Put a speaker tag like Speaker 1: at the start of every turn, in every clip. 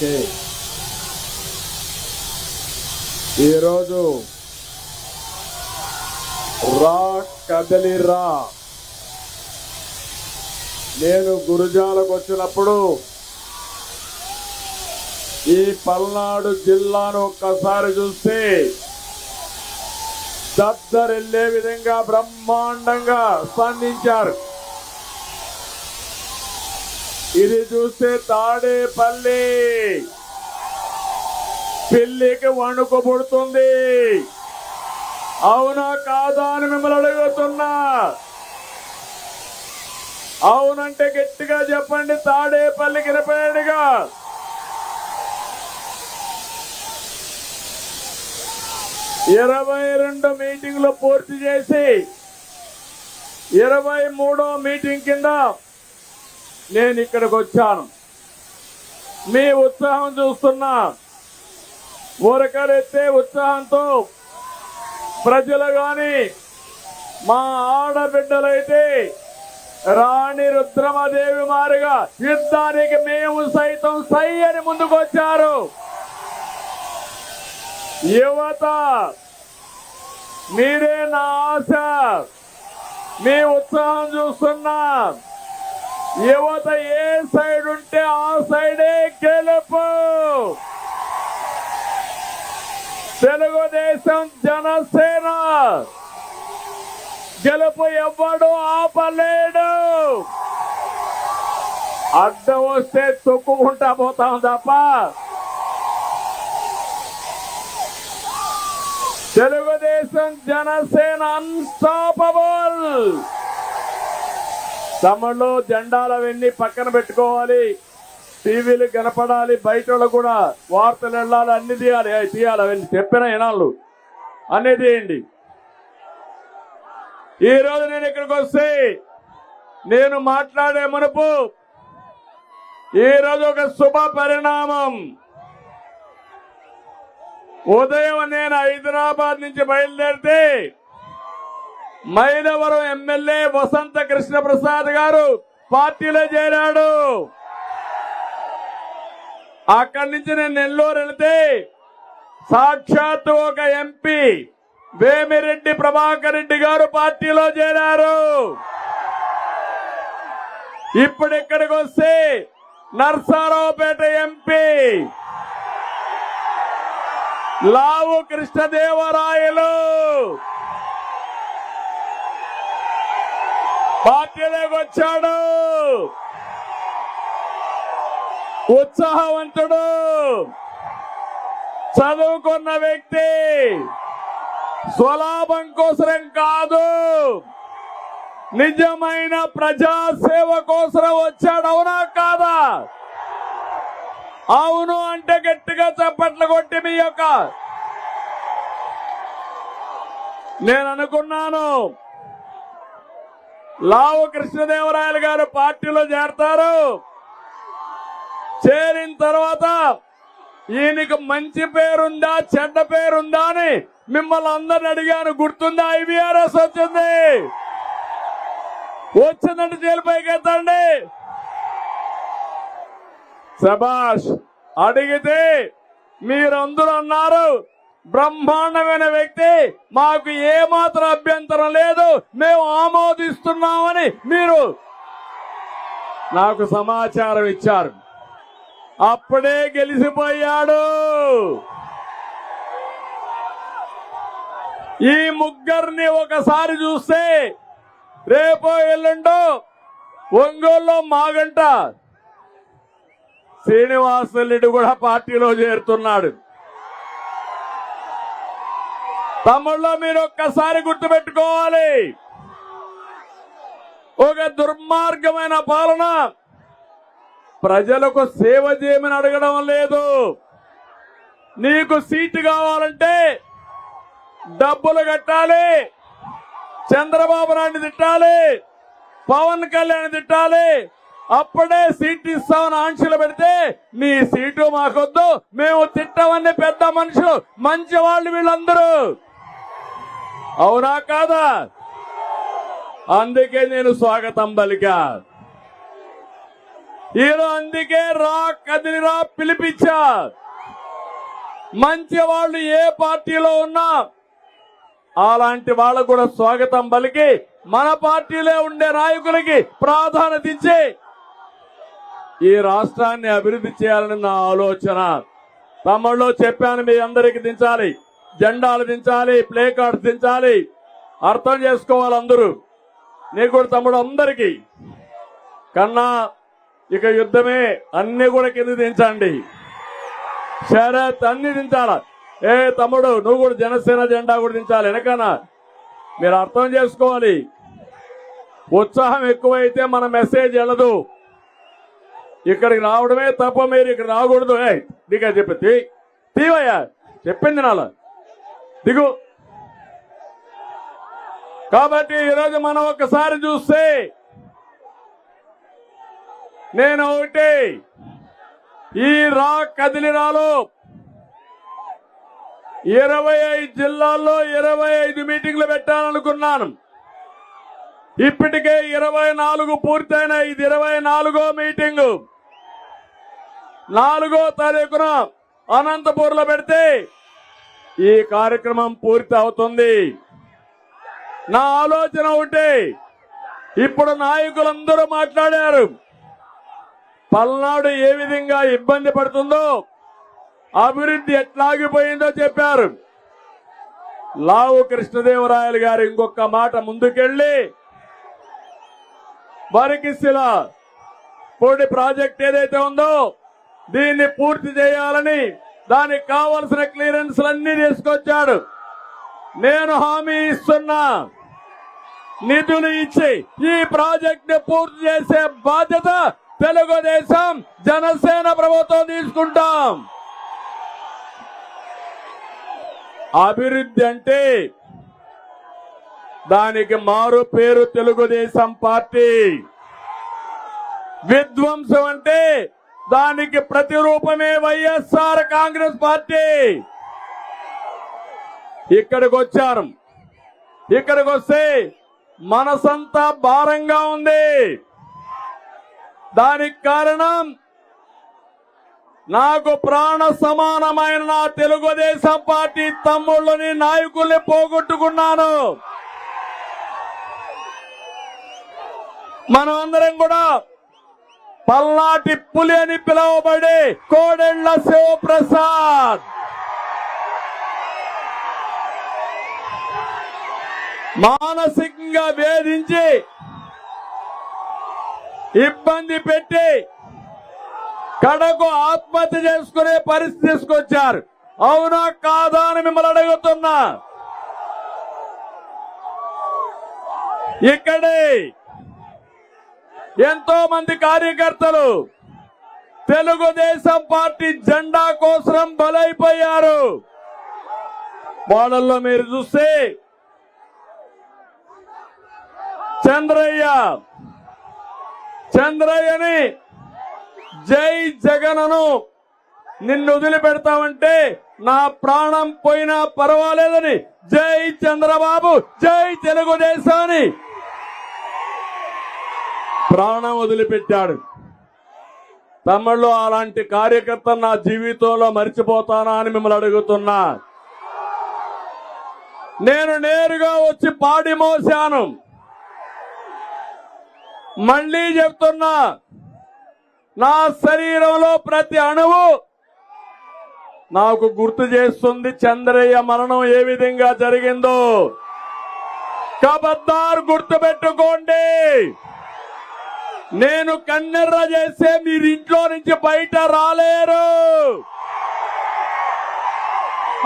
Speaker 1: Okay, ఈరోజు రా కదలిరా నేను గురుజాలకు వచ్చినప్పుడు ఈ పల్నాడు జిల్లాను ఒక్కసారి చూస్తే దద్దరిల్లే విధంగా బ్రహ్మాండంగా స్పందించారు. ఇది చూస్తే తాడేపల్లి పిల్లికి వణుకు పుడుతుంది. అవునా కాదా అని మిమ్మల్ని అడుగుతున్నా. అవునంటే గట్టిగా చెప్పండి. తాడేపల్లికి రిపేర్గా ఇరవై 22 మీటింగ్లు పూర్తి చేసి 23వ మీటింగ్ కింద నేను ఇక్కడికి వచ్చాను. మీ ఉత్సాహం చూస్తున్నా. ఊరకరెత్తే ఉత్సాహంతో ప్రజలు గాని మా ఆడబిడ్డలైతే రాణి రుద్రమదేవి మారిగా యుద్ధానికి మేము సైతం సై అని ముందుకు వచ్చారు. యువత మీరే నా ఆశ. మీ ఉత్సాహం చూస్తున్నా. యువత ఏ సైడ్ ఉంటే ఆ సైడే గెలుపు. తెలుగుదేశం జనసేన గెలుపు ఎవ్వడు ఆపలేడు. అడ్డం వస్తే తొక్కుకుంటా పోతాం తప్ప తెలుగుదేశం జనసేన అన్స్టాపబుల్. తమలో జెండాలవన్నీ పక్కన పెట్టుకోవాలి. టీవీలు కనపడాలి. బయట కూడా వార్తలు వెళ్ళాలి. అన్ని తీయాలి. అవన్నీ చెప్పిన ఇనాళ్ళు అన్ని తీయండి. ఈరోజు నేను ఇక్కడికి వస్తే నేను మాట్లాడే మునుపు ఈరోజు ఒక శుభ పరిణామం. ఉదయం నేను హైదరాబాద్ నుంచి బయలుదేరితే మైలవరం ఎమ్మెల్యే వసంత కృష్ణ ప్రసాద్ గారు పార్టీలో చేరాడు. అక్కడి నుంచి నేను నెల్లూరు వెళితే సాక్షాత్తు ఒక ఎంపీ వేమిరెడ్డి ప్రభాకర్ రెడ్డి గారు పార్టీలో చేరారు. ఇప్పుడు ఇక్కడికి వస్తే నర్సారావుపేట ఎంపీ లావు కృష్ణదేవరాయలు పార్టీలోకి వచ్చాడు. ఉత్సాహవంతుడు, చదువుకున్న వ్యక్తి, స్వలాభం కోసరం కాదు, నిజమైన ప్రజాసేవ కోసరం వచ్చాడు. అవునా కాదా? అవును అంటే గట్టిగా చప్పట్లు కొట్టి మీ యొక్క నేను అనుకున్నాను లావు కృష్ణదేవరాయలు గారు పార్టీలో చేరతారు. చేరిన తర్వాత ఈయనకు మంచి పేరుందా చెడ్డ పేరుందా అని మిమ్మల్ని అందరిని అడిగాను. గుర్తుందా? IVRS వచ్చింది. వచ్చిందంటే జైలుపైకి ఎత్తండి. శభాష్. అడిగితే మీరందరూ అన్నారు బ్రహ్మాండమైన వ్యక్తి, మాకు ఏమాత్రం అభ్యంతరం లేదు, మేము ఆమోదిస్తున్నామని మీరు నాకు సమాచారం ఇచ్చారు. అప్పుడే గెలిచిపోయాడు. ఈ ముగ్గురిని ఒకసారి చూస్తే రేపో ఎల్లుండో ఒంగోలులో మాగంట శ్రీనివాసరెడ్డి కూడా పార్టీలో చేరుతున్నాడు. తమ్ముళ్ళో మీరు ఒక్కసారి గుర్తుపెట్టుకోవాలి. ఒక దుర్మార్గమైన పాలన. ప్రజలకు సేవ చేయమని అడగడం లేదు. నీకు సీటు కావాలంటే డబ్బులు కట్టాలి, చంద్రబాబు నాయుడు తిట్టాలి, పవన్ కళ్యాణ్ తిట్టాలి, అప్పుడే సీటు ఇస్తామని ఆంక్షలు పెడితే నీ సీటు మాకొద్దు, మేము తిట్టామని పెద్ద మనుషులు మంచి వాళ్ళు వీళ్ళందరూ. అవునా కాదా? అందుకే నేను స్వాగతం పలికా. ఈరోజు అందుకే రా కదిలిరా పిలిపించా. మంచి వాళ్ళు ఏ పార్టీలో ఉన్నా అలాంటి వాళ్ళకు కూడా స్వాగతం పలికి మన పార్టీలో ఉండే నాయకులకి ప్రాధాన్యత ఇచ్చి ఈ రాష్ట్రాన్ని అభివృద్ధి చేయాలని నా ఆలోచన. తమ్ముళ్ళు చెప్పాను, మీ అందరికి దించాలి, జెండాలు దించాలి, ప్లే కార్డ్స్ దించాలి. అర్థం చేసుకోవాలి అందరూ. నీకు కూడా తమ్ముడు అందరికీ కన్నా ఇక యుద్ధమే, అన్ని కూడా కింద దించండి. శరత్ అన్ని దించాల. ఏ తమ్ముడు నువ్వు కూడా జనసేన జెండా కూడా దించాలి వెనకనా. మీరు అర్థం చేసుకోవాలి, ఉత్సాహం ఎక్కువైతే మన మెసేజ్ వెళ్ళదు. ఇక్కడికి రావడమే తప్ప మీరు ఇక్కడ రాకూడదు. దిగా చెప్పి తీవయ్యా, చెప్పింది నాలా దిగు. కాబట్టి ఈరోజు మనం ఒక్కసారి చూస్తే నేను ఒకటి ఈ రా కదిలిరాలో 25 జిల్లాల్లో 25 మీటింగ్లు పెట్టాలనుకున్నాను. ఇప్పటికే 24 పూర్తయిన ఇది 24వ మీటింగు. 4వ తారీఖున అనంతపూర్లో పెడితే ఈ కార్యక్రమం పూర్తి అవుతుంది. నా ఆలోచన ఒకటి, ఇప్పుడు నాయకులందరూ మాట్లాడారు. పల్నాడు ఏ విధంగా ఇబ్బంది పడుతుందో, అభివృద్ధి ఎట్లాగిపోయిందో చెప్పారు. లావు కృష్ణదేవరాయలు గారు ఇంకొక మాట ముందుకెళ్లి బరికిసిల పొడి ప్రాజెక్ట్ ఏదైతే ఉందో దీన్ని పూర్తి చేయాలని దానికి కావలసిన క్లియరెన్స్లన్నీ తీసుకొచ్చాడు. నేను హామీ ఇస్తున్నా, నిధులు ఇచ్చి ఈ ప్రాజెక్ట్ ని పూర్తి చేసే బాధ్యత తెలుగుదేశం జనసేన ప్రభుత్వం తీసుకుంటాం. అభివృద్ధి అంటే దానికి మారు పేరు తెలుగుదేశం పార్టీ. విధ్వంసం అంటే దానికి ప్రతిరూపమే వైఎస్ఆర్ కాంగ్రెస్ పార్టీ. ఇక్కడికి వచ్చారు, ఇక్కడికి వస్తే మనసంతా భారంగా ఉంది. దానికి కారణం నాకు ప్రాణ సమానమైన నా తెలుగుదేశం పార్టీ తమ్ముళ్ళని నాయకుల్ని పోగొట్టుకున్నాను. మనం అందరం కూడా పల్నాటి పులి అని పిలువబడే కోడెళ్ల శివప్రసాద్ మానసికంగా వేధించి ఇబ్బంది పెట్టి కడకు ఆత్మహత్య చేసుకునే పరిస్థితి తీసుకొచ్చారు. అవునా కాదా అని మిమ్మల్ని అడుగుతున్నా. ఇక్కడే ఎంతో మంది కార్యకర్తలు తెలుగుదేశం పార్టీ జెండా కోసం బలైపోయారు. వాళ్ళల్లో మీరు చూస్తే చంద్రయ్యని జై జగన్ను నిన్ను వదిలిపెడతామంటే నా ప్రాణం పోయినా పర్వాలేదని జై చంద్రబాబు జై తెలుగుదేశాన్ని ప్రాణం వదిలిపెట్టాడు. తమ్ముళ్ళు అలాంటి కార్యకర్త నా జీవితంలో మర్చిపోతానా అని మిమ్మల్ని అడుగుతున్నా. నేను నేరుగా వచ్చి పాడి మోసాను. మళ్ళీ చెప్తున్నా, నా శరీరంలో ప్రతి అణువు నాకు గుర్తు చేస్తుంది చంద్రయ్య మరణం ఏ విధంగా జరిగిందో. కబద్దార్ గుర్తు పెట్టుకోండి. నేను కన్నెర్ర చేస్తే మీరు ఇంట్లో నుంచి బయట రాలేరు.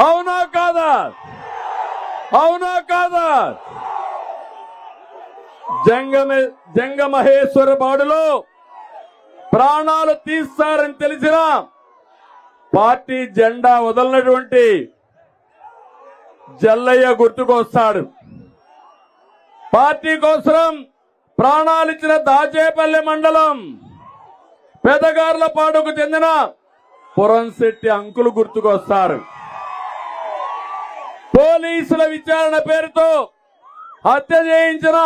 Speaker 1: అవునా కాదా? అవునా కాదా? జంగమహేశ్వర బాడులో ప్రాణాలు తీస్తారని తెలిసిన పార్టీ జెండా వదలనటువంటి జల్లయ్య గుర్తుకొస్తాడు. పార్టీ కోసం ప్రాణాలిచ్చిన దాచేపల్లి మండలం పెదగార్లపాడుకు చెందిన పురంశెట్టి అంకులు గుర్తుకొస్తారు. పోలీసుల విచారణ పేరుతో హత్య చేయించిన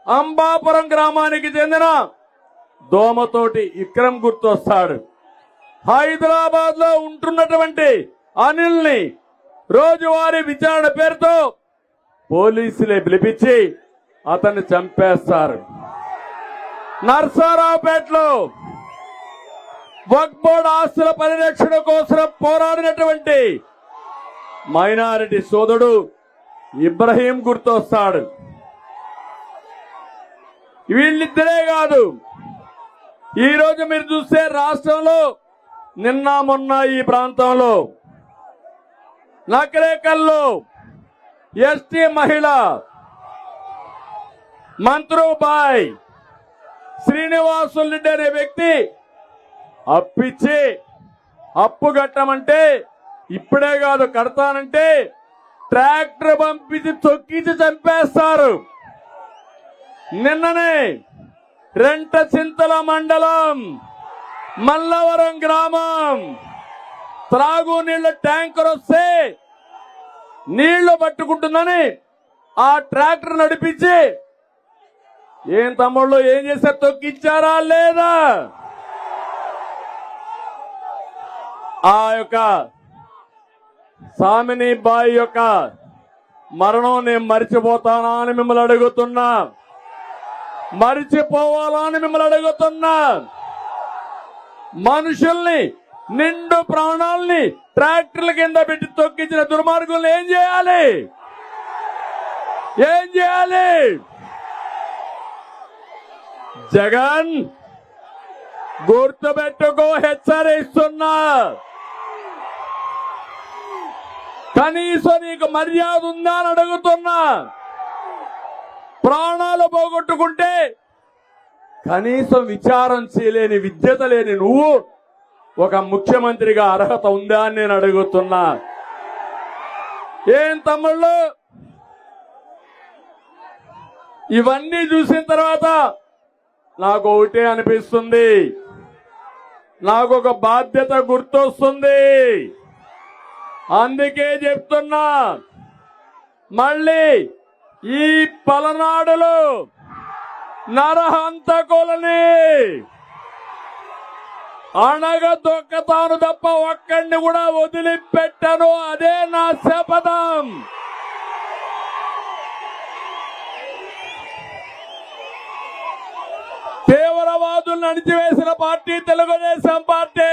Speaker 1: అంబాపురం గ్రామానికి చెందిన దోమతోటి విక్రమ్ గుర్తొస్తాడు. హైదరాబాద్ లో ఉంటున్నటువంటి అనిల్ని రోజువారీ విచారణ పేరుతో పోలీసులే పిలిపించి అతన్ని చంపేస్తారు. నర్సారావుపేటలో వక్ఫ్ బోర్డు ఆస్తుల పరిరక్షణ కోసం పోరాడినటువంటి మైనారిటీ సోదరుడు ఇబ్రహీం గుర్తొస్తాడు. వీళ్ళిద్దరే కాదు, ఈ రోజు మీరు చూస్తే రాష్ట్రంలో నిన్న మొన్న ఈ ప్రాంతంలో నకరేకల్లో ఎస్టీ మహిళ మంత్రుబాయ్ శ్రీనివాసులు రెడ్డి అనే వ్యక్తి అప్పిచ్చి అప్పు కట్టమంటే ఇప్పుడే కాదు కడతానంటే ట్రాక్టర్ పంపించి తొక్కించి చంపేస్తారు. నిన్ననే రెంటచింతల మండలం మల్లవరం గ్రామం త్రాగునీళ్ల ట్యాంకర్ వస్తే నీళ్లు పట్టుకుంటుందని ఆ ట్రాక్టర్ నడిపించి ఏం తమ్ముళ్ళు ఏం చేశారు? తొక్కిచ్చారా లేదా? ఆ యొక్క సామిని బాయి యొక్క మరణం నేను మరిచిపోతానా అని మిమ్మల్ని అడుగుతున్నా, మరిచిపోవాలా అని మిమ్మల్ని అడుగుతున్నా. మనుషుల్ని నిండు ప్రాణాల్ని ట్రాక్టర్ల కింద పెట్టి తొక్కించిన దుర్మార్గుల్ని ఏం చేయాలి? ఏం చేయాలి? జగన్ గుర్తుపెట్టుకో, హెచ్చరిస్తున్నా. కనీసం నీకు మర్యాద ఉందా అని అడుగుతున్నా. ప్రాణాలు పోగొట్టుకుంటే కనీసం విచారం చేయలేని విద్యత లేని నువ్వు ఒక ముఖ్యమంత్రిగా అర్హత ఉందా అని నేను అడుగుతున్నా. ఏం తమ్ముళ్ళు, ఇవన్నీ చూసిన తర్వాత నాకు ఒకటే అనిపిస్తుంది, నాకు ఒక బాధ్యత గుర్తొస్తుంది. అందుకే చెప్తున్నా, మళ్ళీ ఈ పలనాడులో నరహంతకులని అణగదొక్కతాను తప్ప ఒక్కడిని కూడా వదిలిపెట్టను. అదే నా శపథం. తీవ్రవాదులను అణిచివేసిన పార్టీ తెలుగుదేశం పార్టీ,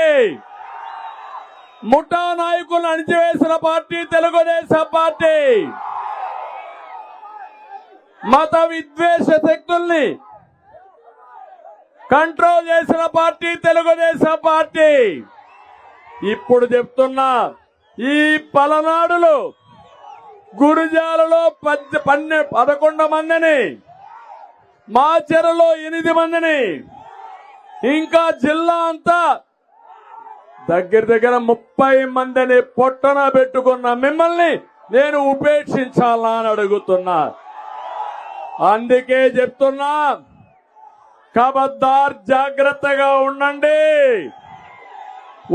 Speaker 1: ముఠా నాయకులను అణిచివేసిన పార్టీ తెలుగుదేశం పార్టీ, మత విద్వేష శక్తుల్ని కంట్రోల్ చేసిన పార్టీ తెలుగుదేశం పార్టీ. ఇప్పుడు చెప్తున్నా, ఈ పలనాడులో గురుజాలలో 11 మందిని, మాచెరలో 8 మందిని, ఇంకా జిల్లా అంతా దగ్గర 30 మందిని పొట్టన పెట్టుకున్న మిమ్మల్ని నేను ఉపేక్షించాలా అని అడుగుతున్నా. అందుకే చెప్తున్నా, ఖబర్దార్, జాగ్రత్తగా ఉండండి,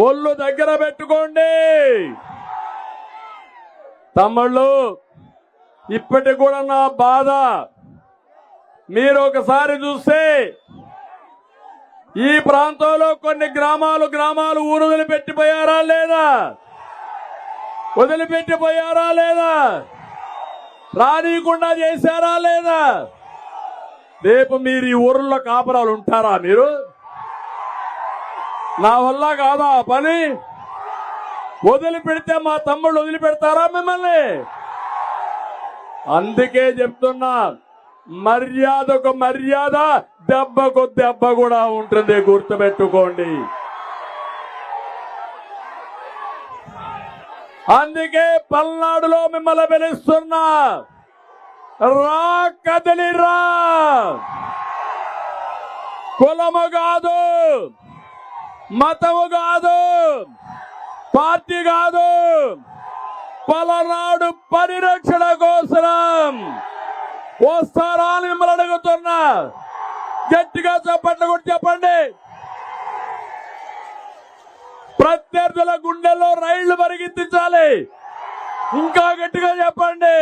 Speaker 1: ఒళ్ళు దగ్గర పెట్టుకోండి. తమ్ముళ్ళు, ఇప్పటి కూడా నా బాధ మీరు ఒకసారి చూస్తే ఈ ప్రాంతంలో కొన్ని గ్రామాలు ఊరు వదిలిపెట్టిపోయారా లేదా? వదిలిపెట్టిపోయారా లేదా? రానీయకుండా చేశారా లేదా? రేపు మీరు ఈ ఊర్లో కాపురాలు ఉంటారా? మీరు నా వల్ల కాదా ఆ పని? వదిలిపెడితే మా తమ్ముళ్ళు వదిలిపెడతారా మిమ్మల్ని? అందుకే చెప్తున్నా, మర్యాదకు మర్యాద, దెబ్బకు దెబ్బ కూడా ఉంటుంది, గుర్తుపెట్టుకోండి. అందుకే పల్నాడులో మిమ్మల్ని పిలుస్తున్నా, రా, కదిలిరా. కులము కాదు, మతము కాదు, పార్టీ కాదు, పలనాడు పరిరక్షణ కోసం వస్తారా అని మిమ్మల్ని అడుగుతున్నా. గట్టిగా చప్పట్లు కూడా చెప్పండి. ప్రత్యర్థుల గుండెల్లో రైళ్లు పరిగెత్తించాలి. ఇంకా గట్టిగా చెప్పండి.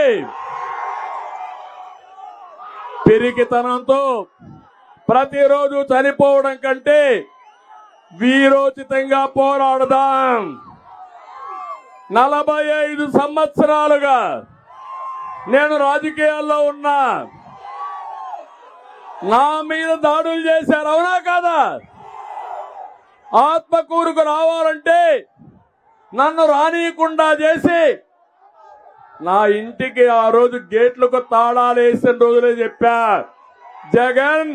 Speaker 1: పిరికితనంతో ప్రతిరోజు చనిపోవడం కంటే వీరోచితంగా పోరాడదాం. 45 సంవత్సరాలుగా నేను రాజకీయాల్లో ఉన్నా. నా మీద దాడులు చేశారు, అవునా కాదా? ఆత్మకూరుకు రావాలంటే నన్ను రానియకుండా చేసి నా ఇంటికి ఆ రోజు గేట్లకు తాళాలు వేసిన రోజులే చెప్పా, జగన్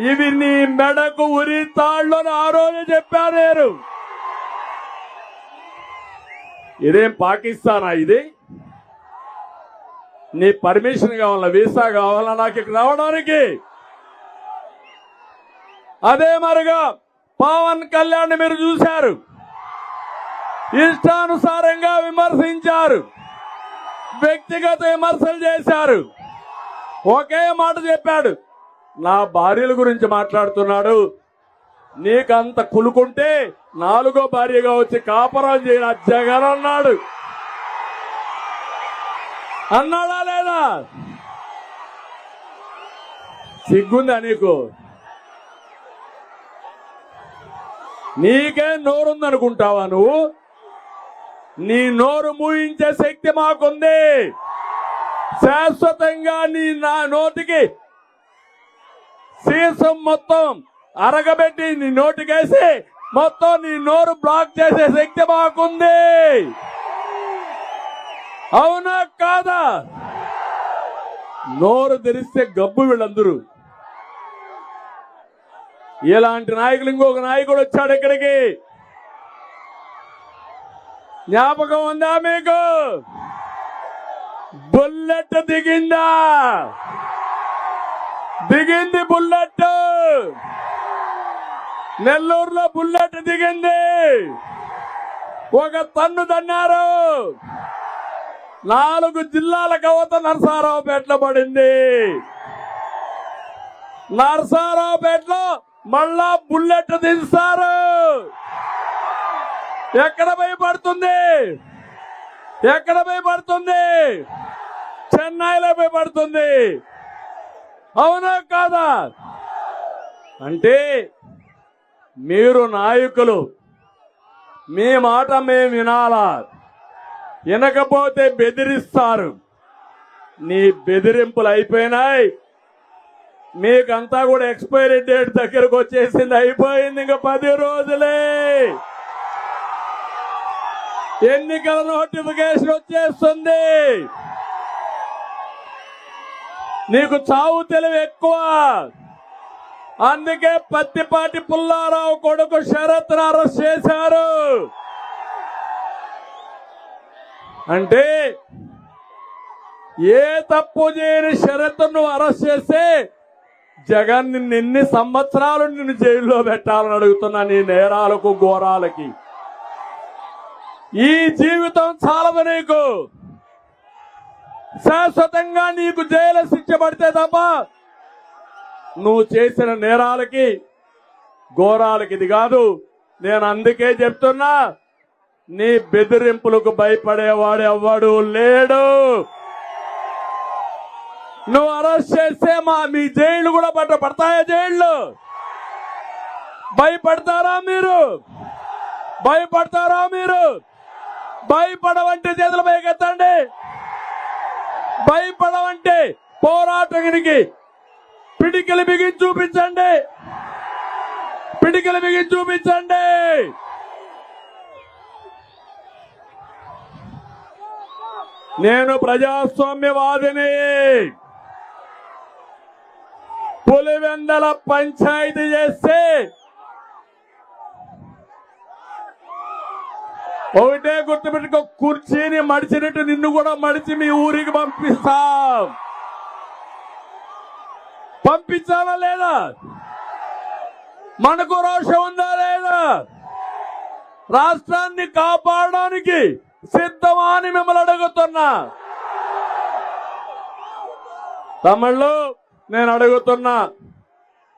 Speaker 1: ఇవి నీ మెడకు ఉరి తాళ్ళు అని ఆ రోజు చెప్పా నేను. ఇదేం పాకిస్తానా? ఇది నీ పర్మిషన్ కావాలా, వీసా కావాలా నాకు ఇక్కడ రావడానికి? అదే మరిగా పవన్ కళ్యాణ్ మీరు చూశారు, ఇష్టానుసారంగా విమర్శించారు, వ్యక్తిగత విమర్శలు చేశారు. ఒకే మాట చెప్పాడు, నా భార్యల గురించి మాట్లాడుతున్నాడు. నీకంత కులుకుంటే 4వ భార్యగా వచ్చి కాపురం చేయన జగన్ అన్నాడు. అన్నాడా లేదా? సిగ్గుందా నీకు? నీకే నోరుందనుకుంటావా నువ్వు? నీ నోరు మూయించే శక్తి మాకుంది. శాశ్వతంగా నా నోటికి సీసం మొత్తం అరగబెట్టి నీ నోటికేసి మొత్తం నీ నోరు బ్లాక్ చేసే శక్తి మాకుంది. అవునా కాదా? నోరు తెరిస్తే గబ్బు వీళ్ళందరూ. ఇలాంటి నాయకులు ఇంకొక నాయకుడు వచ్చాడు ఇక్కడికి, జ్ఞాపకం ఉందా మీకు? బుల్లెట్ దిగిందా? దిగింది బుల్లెట్. నెల్లూరులో బుల్లెట్ దిగింది. ఒక తన్ను తన్నారు. 4 జిల్లాల కవత నరసారావుపేటలో పడింది. నరసారావుపేటలో మళ్ళా బుల్లెట్ దించారు. ఎక్కడ భయపడుతుంది? ఎక్కడ భయపడుతుంది? చెన్నైలో భయపడుతుంది. అవునా కాదా? అంటే మీరు నాయకులు, మీ మాట మేము వినాలా? వినకపోతే బెదిరిస్తారు. నీ బెదిరింపులు అయిపోయినాయి. మీకంతా కూడా ఎక్స్పైరీ డేట్ దగ్గరకు వచ్చేసింది, అయిపోయింది. ఇంకా 10 రోజులే. ఎన్నికల నోటిఫికేషన్ వచ్చేస్తుంది. నీకు చావు తెలివి ఎక్కువ. అందుకే పత్తిపాటి పుల్లారావు కొడుకు శరత్ను అరెస్ట్ చేశారు. అంటే ఏ తప్పు చేయని శరత్ను అరెస్ట్ చేస్తే జగన్ నిన్ను ఎన్ని సంవత్సరాలు నిన్ను జైల్లో పెట్టాలని అడుగుతున్నా. నీ నేరాలకు ఘోరాలకి ఈ జీవితం చాలదు నీకు. శాశ్వతంగా నీకు జైలు శిక్ష పడితే తప్ప నువ్వు చేసిన నేరాలకి ఘోరాలకి ఇది కాదు. నేను అందుకే చెప్తున్నా, నీ బెదిరింపులకు భయపడేవాడు ఎవ్వడు లేడు. నువ్వు అరెస్ట్ చేస్తే మీ జైళ్లు కూడా పడతాయా? జైళ్లు భయపడతారా మీరు? భయపడతారా మీరు? భయపడవంటే చేతులు పైకెత్తండి. భయపడవంటే పోరాటానికి పిడికిలు బిగించి చూపించండి. పిడికిలు బిగించి చూపించండి. నేను ప్రజాస్వామ్యవాదిని. పులివెందల పంచాయతీ చేస్తే ఒకటే గుర్తుపెట్టుకో, కుర్చీని మడిచినట్టు నిన్ను కూడా మడిచి మీ ఊరికి పంపిస్తాం. పంపించాలా లేదా? మనకు రోషం ఉందా లేదా? రాష్ట్రాన్ని కాపాడడానికి సిద్ధమా అని మిమ్మల్ని అడుగుతున్నా. తమిళ్లో నేను అడుగుతున్నా,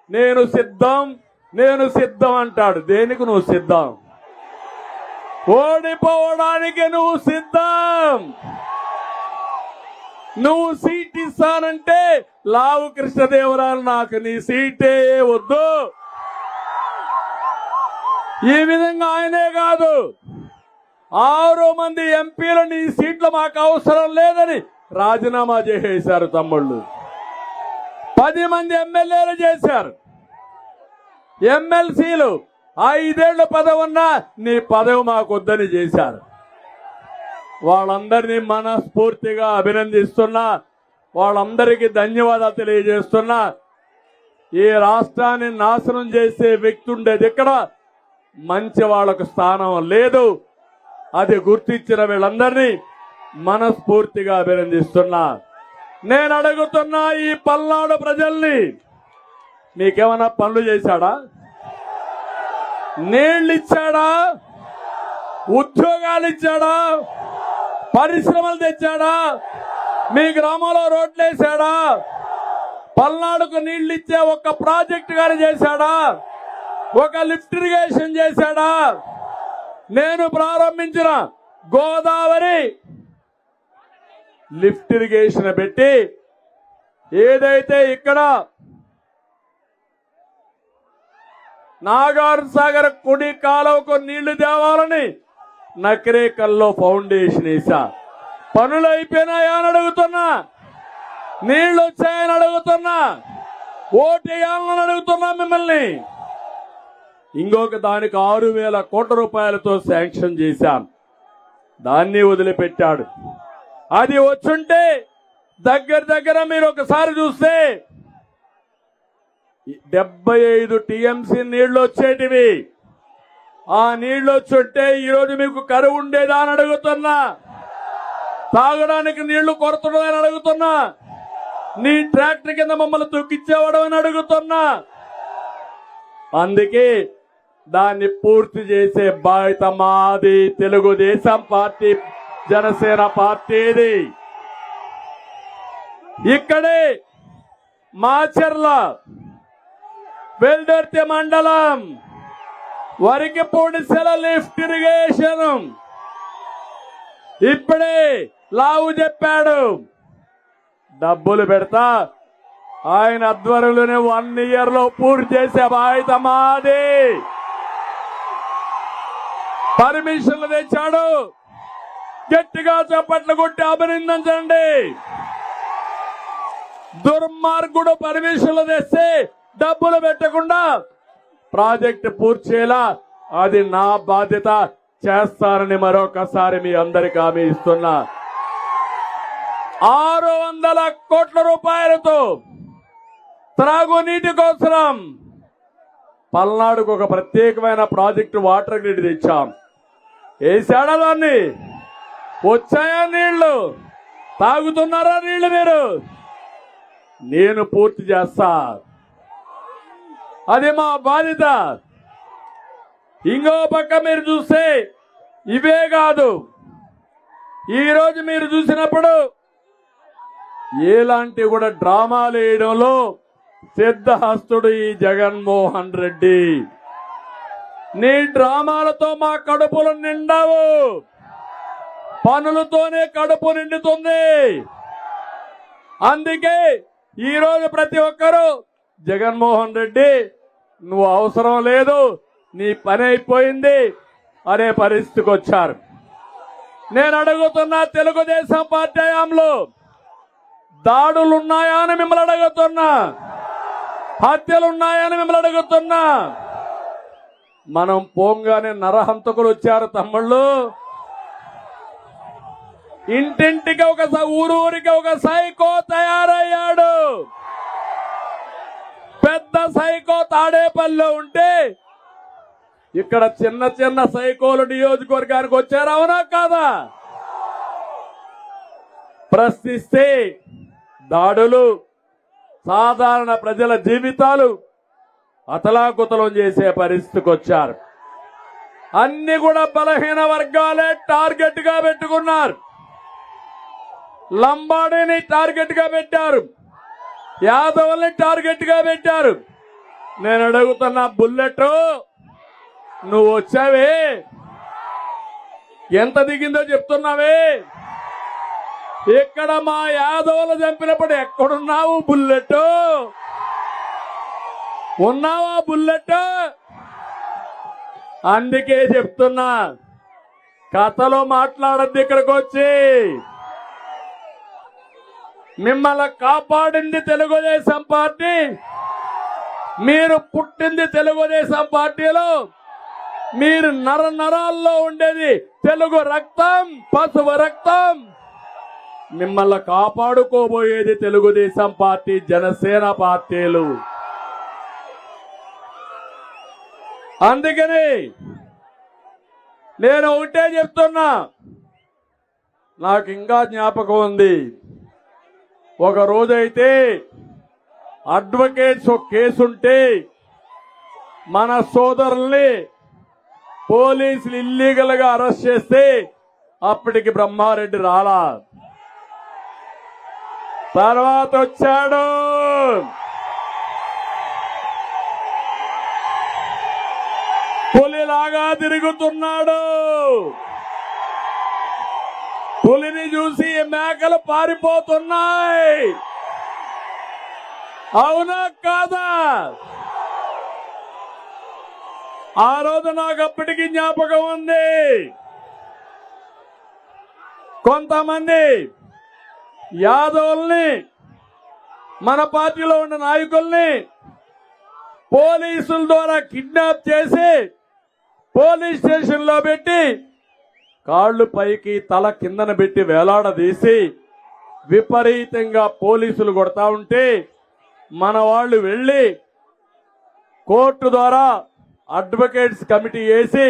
Speaker 1: నేను సిద్ధం అంటాడు. దేనికి నువ్వు సిద్ధం? ఓడిపోవడానికి నువ్వు సిద్ధం. నువ్వు సీట్ ఇస్తానంటే లావు కృష్ణదేవరాయలు నాకు నీ సీటే వద్దు. ఈ విధంగా ఆయనే కాదు 6 మంది ఎంపీలు నీ సీట్లు మాకు అవసరం లేదని రాజీనామా చేసేశారు తమ్ముళ్ళు. 10 మంది ఎమ్మెల్యేలు చేశారు. ఎమ్మెల్సీలు 5 ఏళ్ల పదవి ఉన్నా నీ పదవి మాకు వద్దని చేశారు. వాళ్ళందరినీ మనస్ఫూర్తిగా అభినందిస్తున్నా, వాళ్ళందరికీ ధన్యవాదాలు తెలియజేస్తున్నా. ఈ రాష్ట్రాన్ని నాశనం చేసే వ్యక్తి ఉండేది ఇక్కడ, మంచి వాళ్లకు స్థానం లేదు. అది గుర్తించిన వీళ్ళందరినీ మనస్ఫూర్తిగా అభినందిస్తున్నా. నేను అడుగుతున్నా ఈ పల్నాడు ప్రజల్ని, మీకేమన్నా పనులు చేశాడా? నీళ్లు ఇచ్చాడా? ఉద్యోగాలు ఇచ్చాడా? పరిశ్రమలు తెచ్చాడా? మీ గ్రామంలో రోడ్లు వేసాడా? పల్నాడుకు నీళ్లు ఇచ్చే ఒక ప్రాజెక్టు గారు చేశాడా? ఒక లిఫ్ట్ ఇరిగేషన్ చేశాడా? నేను ప్రారంభించిన గోదావరి లిఫ్ట్ ఇరిగేషన్ పెట్టి ఏదైతే ఇక్కడ నాగార్జున సాగర్ కుడి కాలువకు నీళ్లు తేవాలని నకరేకల్లో ఫౌండేషన్ వేసా. పనులు అయిపోయినాయా అని అడుగుతున్నా, నీళ్లు వచ్చాయని అడుగుతున్నా, ఓటేయాలని అడుగుతున్నా మిమ్మల్ని. ఇంకొక దానికి 6,000 కోట్ల రూపాయలతో శాంక్షన్ చేశాం, దాన్ని వదిలిపెట్టాడు. అది వచ్చుంటే దగ్గర మీరు ఒకసారి చూస్తే 75 టీఎంసీ నీళ్లు వచ్చేటివి. ఆ నీళ్లు వచ్చుంటే ఈరోజు మీకు కరువు ఉండేదా అని అడుగుతున్నా, తాగడానికి నీళ్లు కొరతుండదని అడుగుతున్నా, నీ ట్రాక్టర్ కింద మమ్మల్ని తొక్కిచ్చేవాడు అని అడుగుతున్నా. అందుకే దాన్ని పూర్తి చేసే బాధ్యత మాది, తెలుగుదేశం పార్టీ, జనసేన పార్టీది. ఇక్కడే మాచర్ల వెల్దుర్తి మండలం వరికిపూడిసెల లిఫ్ట్ ఇరిగేషన్ ఇప్పుడే లావు చెప్పాడు, డబ్బులు పెడతా ఆయన ఆధ్వర్యంలోనే 1 year లో పూర్తి చేసే బాధ్యత మాది. పర్మిషన్లు తెచ్చాడు, గట్టిగా చప్పట్లు కొట్టి అభినందించండి. దుర్మార్గుడు పర్మిషన్లు తెస్తే డబ్బులు పెట్టకుండా ప్రాజెక్టు పూర్తి చేయాలా, అది నా బాధ్యత, చేస్తారని మరొకసారి మీ అందరికీ హామీ ఇస్తున్నా. 600 కోట్ల రూపాయలతో త్రాగునీటి కోసం పల్నాడుకు ఒక ప్రత్యేకమైన ప్రాజెక్టు వాటర్ గ్రిడ్ తెచ్చాం. వేసాడా దాన్ని? వచ్చాయా నీళ్లు? తాగుతున్నారా నీళ్లు మీరు? నేను పూర్తి చేస్తా, అది మా బాధ్యత. ఇంకో పక్క మీరు చూస్తే ఇవే కాదు, ఈరోజు మీరు చూసినప్పుడు ఎలాంటి కూడా డ్రామాలు వేయడంలో సిద్ధహస్తుడు ఈ జగన్మోహన్ రెడ్డి. నీ డ్రామాలతో మా కడుపులు నిండావు, పనులతోనే కడుపు నిండుతుంది. అందుకే ఈరోజు ప్రతి ఒక్కరూ జగన్మోహన్ రెడ్డి నువ్వు అవసరం లేదు, నీ పని అయిపోయింది అనే పరిస్థితికి వచ్చారు. నేను అడుగుతున్నా, తెలుగుదేశం పార్టీ హయాంలో దాడులున్నాయా అని మిమ్మల్ని అడుగుతున్నా, హత్యలున్నాయని మిమ్మల్ని అడుగుతున్నా. మనం పోంగానే నరహంతకులు వచ్చారు తమ్ముళ్ళు. ఇంటింటికి ఊరూరికి ఒక సైకో తయారయ్యాడు. పెద్ద సైకో తాడేపల్లిలో ఉంటే ఇక్కడ చిన్న చిన్న సైకోలు నియోజకవర్గానికి వచ్చారు, అవునా కాదా? ప్రశ్నిస్తే దాడులు, సాధారణ ప్రజల జీవితాలు అతలాకుతలం చేసే పరిస్థితికి వచ్చారు. అన్ని కూడా బలహీన వర్గాలే టార్గెట్ గా పెట్టుకున్నారు. లంబాడీని టార్గెట్ గా పెట్టారు, యాదవుల్ని టార్గెట్ గా పెట్టారు. నేను అడుగుతున్నా, బుల్లెట్ నువ్వు వచ్చావే, ఎంత దిగిందో చెప్తున్నావే? ఇక్కడ మా యాదవులు చంపినప్పుడు ఎక్కడున్నావు బుల్లెట్? ఉన్నావా బుల్లెట్? అందుకే చెప్తున్నా, కథలో మాట్లాడద్దు. ఇక్కడికి వచ్చి మిమ్మల్ని కాపాడింది తెలుగుదేశం పార్టీ. మీరు పుట్టింది తెలుగుదేశం పార్టీలో. మీరు నరాల్లో ఉండేది తెలుగు రక్తం, పసుపు రక్తం. మిమ్మల్ని కాపాడుకోబోయేది తెలుగుదేశం పార్టీ, జనసేన పార్టీలు. అందుకని నేను ఒకటే చెప్తున్నా, నాకు ఇంకా జ్ఞాపకం ఉంది. ఒక రోజైతే అడ్వకేట్స్ ఒక కేసుంటే మన సోదరుల్ని పోలీసులు ఇల్లీగల్ గా అరెస్ట్ చేస్తే అప్పటికి బ్రహ్మారెడ్డి రాలా. తర్వాత వచ్చాడు. పులిలాగా తిరుగుతున్నాడు. పులిని చూసి మేకలు పారిపోతున్నాయి. అవునా కాదా? ఆ రోజు నాకు అప్పటికి జ్ఞాపకం ఉంది. కొంతమంది యాదవుల్ని, మన పార్టీలో ఉన్న నాయకుల్ని పోలీసుల ద్వారా కిడ్నాప్ చేసి పోలీస్ స్టేషన్ లో పెట్టి కాళ్ళు పైకి తల కిందన పెట్టి వేలాడదీసి విపరీతంగా పోలీసులు కొడతా ఉంటే మన వాళ్ళు వెళ్లి కోర్టు ద్వారా అడ్వకేట్స్ కమిటీ వేసి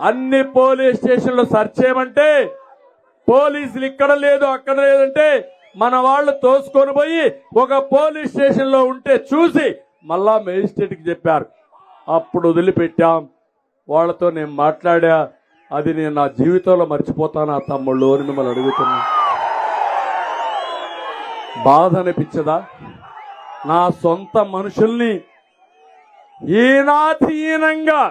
Speaker 1: అన్ని పోలీస్ స్టేషన్లు సెర్చ్ చేయమంటే పోలీసులు ఇక్కడ లేదు అక్కడ లేదంటే మన వాళ్ళు తోసుకొని పోయి ఒక పోలీస్ స్టేషన్ లో ఉంటే చూసి మళ్ళా మేజిస్ట్రేట్ కి చెప్పారు. అప్పుడు వదిలిపెట్టాం. వాళ్ళతో నేను మాట్లాడా. అది నేను నా జీవితంలో మర్చిపోతాను ఆ తమ్ముళ్ళు అని మిమ్మల్ని అడుగుతున్నా. బాధ అనిపించదా? నా సొంత మనుషుల్ని హీనాతిహీనంగా,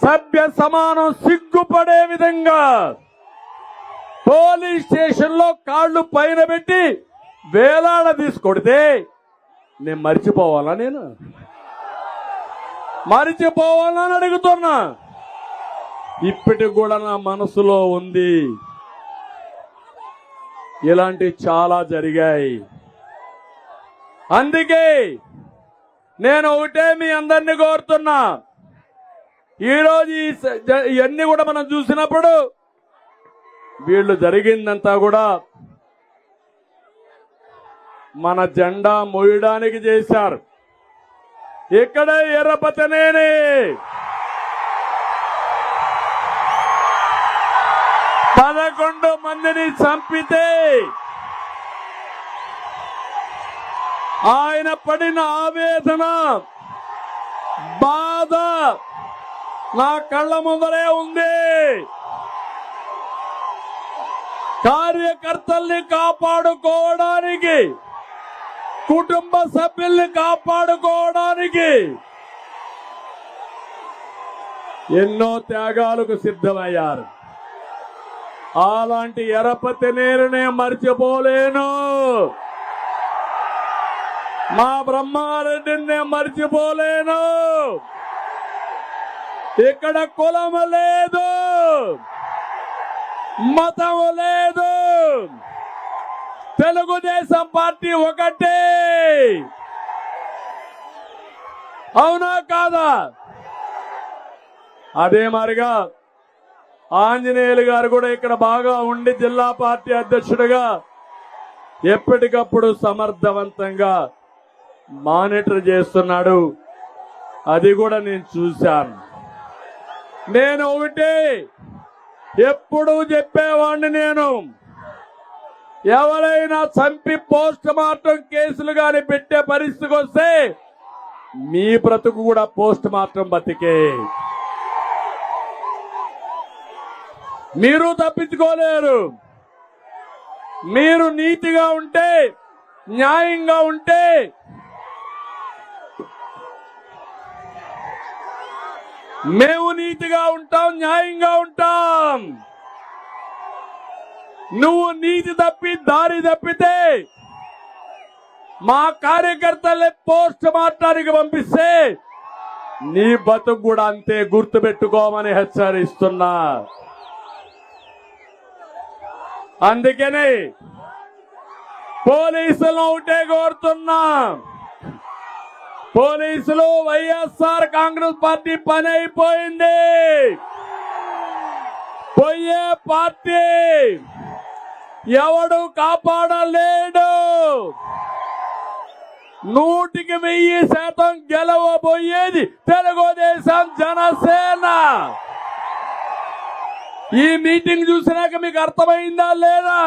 Speaker 1: సభ్య సమానం సిగ్గుపడే విధంగా పోలీస్ స్టేషన్ లో కాళ్ళు పైన పెట్టి వేలాడ తీసుకొడితే నేను మర్చిపోవాలా? నేను మర్చిపోవాలని అడుగుతున్నా. ఇప్పటికి కూడా నా మనసులో ఉంది. ఇలాంటివి చాలా జరిగాయి. అందుకే నేను ఒకటే మీ అందరినీ కోరుతున్నా. ఈరోజు ఇవన్నీ కూడా మనం చూసినప్పుడు వీళ్ళు జరిగిందంతా కూడా మన జెండా మోయడానికి చేశారు. ఇక్కడ ఎర్రపతనేని పదకొండు మందిని చంపితే ఆయన పడిన ఆవేదన, బాధ నా కళ్ళ ముందరే ఉంది. కార్యకర్తల్ని కాపాడుకోవడానికి, కుటుంబ సభ్యుల్ని కాపాడుకోవడానికి ఎన్నో త్యాగాలకు సిద్ధమయ్యారు. అలాంటి ఎర్రపతనేనినే మర్చిపోలేను. మా బ్రహ్మారెడ్డిని మర్చిపోలేను. ఇక్కడ కులము లేదు, మతము లేదు. తెలుగుదేశం పార్టీ ఒకటే. అవునా కాదా? అదే మరిగా ఆంజనేయులు గారు కూడా ఇక్కడ బాగా ఉండి జిల్లా పార్టీ అధ్యక్షుడిగా ఎప్పటికప్పుడు సమర్థవంతంగా మానిటర్ చేస్తున్నాడు. అది కూడా నేను చూశాను. నేను ఒకటే ఎప్పుడూ చెప్పేవాడిని, నేను ఎవరైనా చంపి పోస్ట్ మార్టం కేసులు గాని పెట్టే పరిస్థితికి వస్తే మీ బ్రతుకు కూడా పోస్ట్ మార్టం బతికే. మీరు తప్పించుకోలేరు. మీరు నీతిగా ఉంటే, న్యాయంగా ఉంటే మేము నీతిగా ఉంటాం, న్యాయంగా ఉంటాం. నువ్వు నీతి తప్పి దారి తప్పితే మా కార్యకర్తలే పోస్ట్ మార్టానికి పంపిస్తే నీ బతుకు కూడా అంతే, గుర్తుపెట్టుకోమని హెచ్చరిస్తున్నా. అందుకని పోలీసులను ఒకటే కోరుతున్నా, పోలీసులు వైఎస్ఆర్ కాంగ్రెస్ పార్టీ పని అయిపోయింది. పోయే పార్టీ ఎవడు కాపాడలేడు. 100% గెలవబోయేది తెలుగుదేశం జనసేన. ఈ మీటింగ్ చూసినాక మీకు అర్థమైందా లేదా?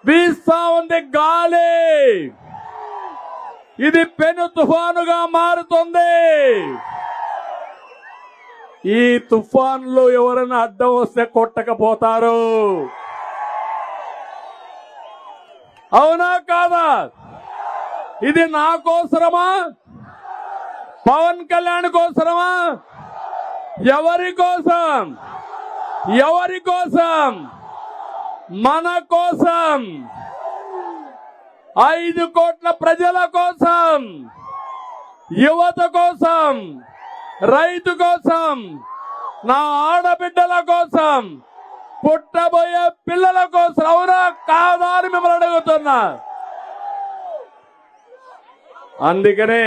Speaker 1: వీస్తా ఉంది గాలి, ఇది పెను తుఫానుగా మారుతుంది. ఈ తుఫాన్లో ఎవరైనా అడ్డం వస్తే కొట్టకపోతారు. అవునా కాదా? ఇది నా కోసరమా? పవన్ కళ్యాణ్ కోసరమా? ఎవరి కోసం? ఎవరి కోసం? మన కోసం, 5 కోట్ల ప్రజల కోసం, యువత కోసం, రైతు కోసం, నా ఆడబిడ్డల కోసం, పుట్టబోయే పిల్లల కోసం. అవునా కాదా అని మిమ్మల్ని అడుగుతున్నా. అందుకనే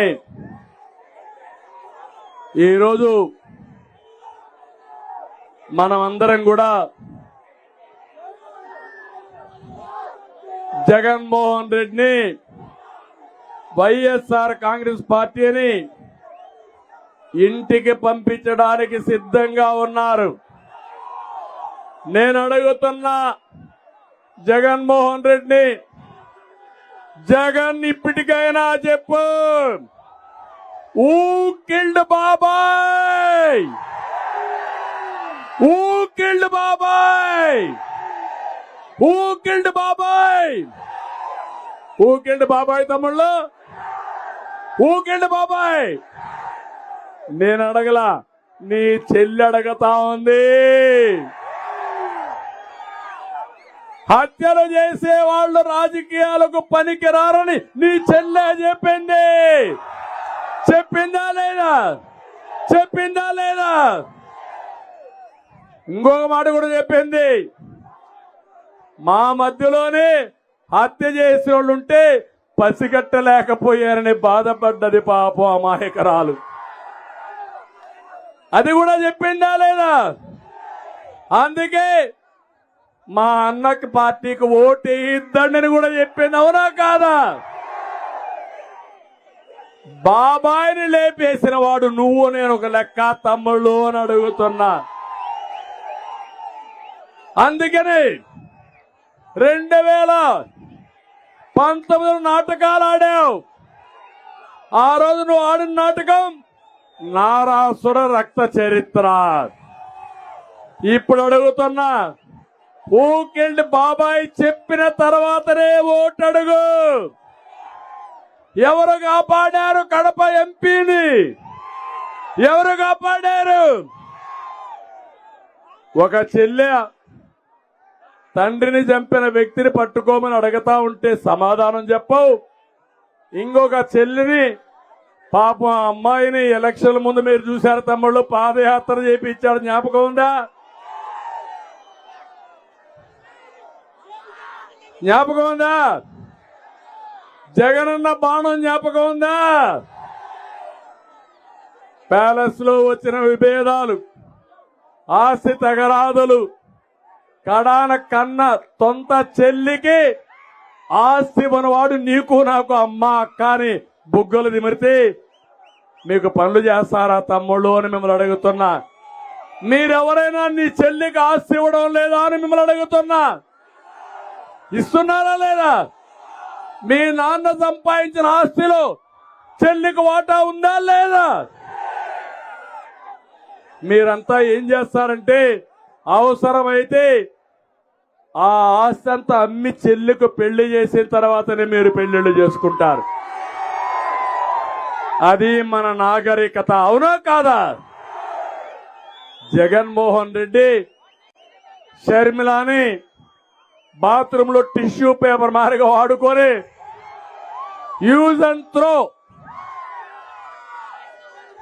Speaker 1: ఈరోజు మనమందరం కూడా జగన్మోహన్ రెడ్డిని, వైఎస్ఆర్ కాంగ్రెస్ పార్టీని ఇంటికి పంపించడానికి సిద్ధంగా ఉన్నారు. నేను అడుగుతున్నా జగన్మోహన్ రెడ్డిని, జగన్ ఇప్పటికైనా చెప్పు, ఊ కిల్డ్ బాబాయ్, ఊ కిల్డ్ బాబాయ్, ఊ కిల్డ్ బాబాయ్, ఊ కిల్డ్ బాబాయ్ తమ్ముళ్ళు, ఊ కిల్డ్ బాబాయ్. నేను అడగలా, నీ చెల్లి అడగతా ఉంది. హత్యలు చేసే వాళ్ళు రాజకీయాలకు పనికి రారని నీ చెల్లె చెప్పింది. చెప్పిందా లేదా? చెప్పిందా లేదా? ఇంకొక మాట కూడా చెప్పింది, మా మధ్యలోనే హత్య చేసే వాళ్ళు ఉంటే పసిగట్టలేకపోయారని బాధపడ్డది పాపం అమాయకరాలు. అది కూడా చెప్పిందా లేదా? అందుకే మా అన్నకి పార్టీకి ఓటు వేయొద్దని కూడా చెప్పింది. అవునా కాదా? బాబాయిని లేపేసిన వాడు నువ్వు, నేను ఒక లెక్క తమ్ముళ్ళు అని అడుగుతున్నా. అందుకని 2019 నాటకాలు ఆడావు. ఆ రోజు నువ్వు ఆడిన నాటకం నారాసుర రక్త చరిత్ర. ఇప్పుడు అడుగుతున్నా, ఊకెళ్ళి బాబాయ్ చెప్పిన తర్వాతనే ఓటు అడుగు. ఎవరు కాపాడారు కడప ఎంపీని? ఎవరు కాపాడారు? ఒక చెల్లె తండ్రిని చంపిన వ్యక్తిని పట్టుకోమని అడుగుతా ఉంటే సమాధానం చెప్పవు. ఇంకొక చెల్లిని, పాపం అమ్మాయిని ఎలక్షన్ల ముందు మీరు చూశారు తమ్ముళ్ళు, పాదయాత్ర చేపించాడు, జ్ఞాపకం ఉందా? జ్ఞాపకం ఉందా? జగనన్న బాణం జ్ఞాపకం ఉందా? ప్యాలెస్ లో వచ్చిన విభేదాలు, ఆస్తి తగరాదులు, కడాన కన్న సొంత చెల్లికి ఆస్తి మనవాడు నీకు నాకు అమ్మ అక్క అని బుగ్గలు దిమిరితే మీకు పనులు చేస్తారా తమ్ముళ్ళు అని మిమ్మల్ని అడుగుతున్నా. మీరెవరైనా నీ చెల్లికి ఆస్తి ఇవ్వడం లేదా అని మిమ్మల్ని అడుగుతున్నా. ఇస్తున్నారా లేదా? మీ నాన్న సంపాదించిన ఆస్తిలో చెల్లికి వాటా ఉందా లేదా? మీరంతా ఏం చేస్తారంటే అవసరమైతే ఆ ఆస్తి అంతా అమ్మి చెల్లికి పెళ్లి చేసిన తర్వాతనే మీరు పెళ్లిళ్ళు చేసుకుంటారు. అది మన నాగరికత. అవునా కాదా? జగన్మోహన్ రెడ్డి షర్మిలాని బాత్రూంలో టిష్యూ పేపర్ మారిగా వాడుకొని యూజ్ అండ్ త్రో.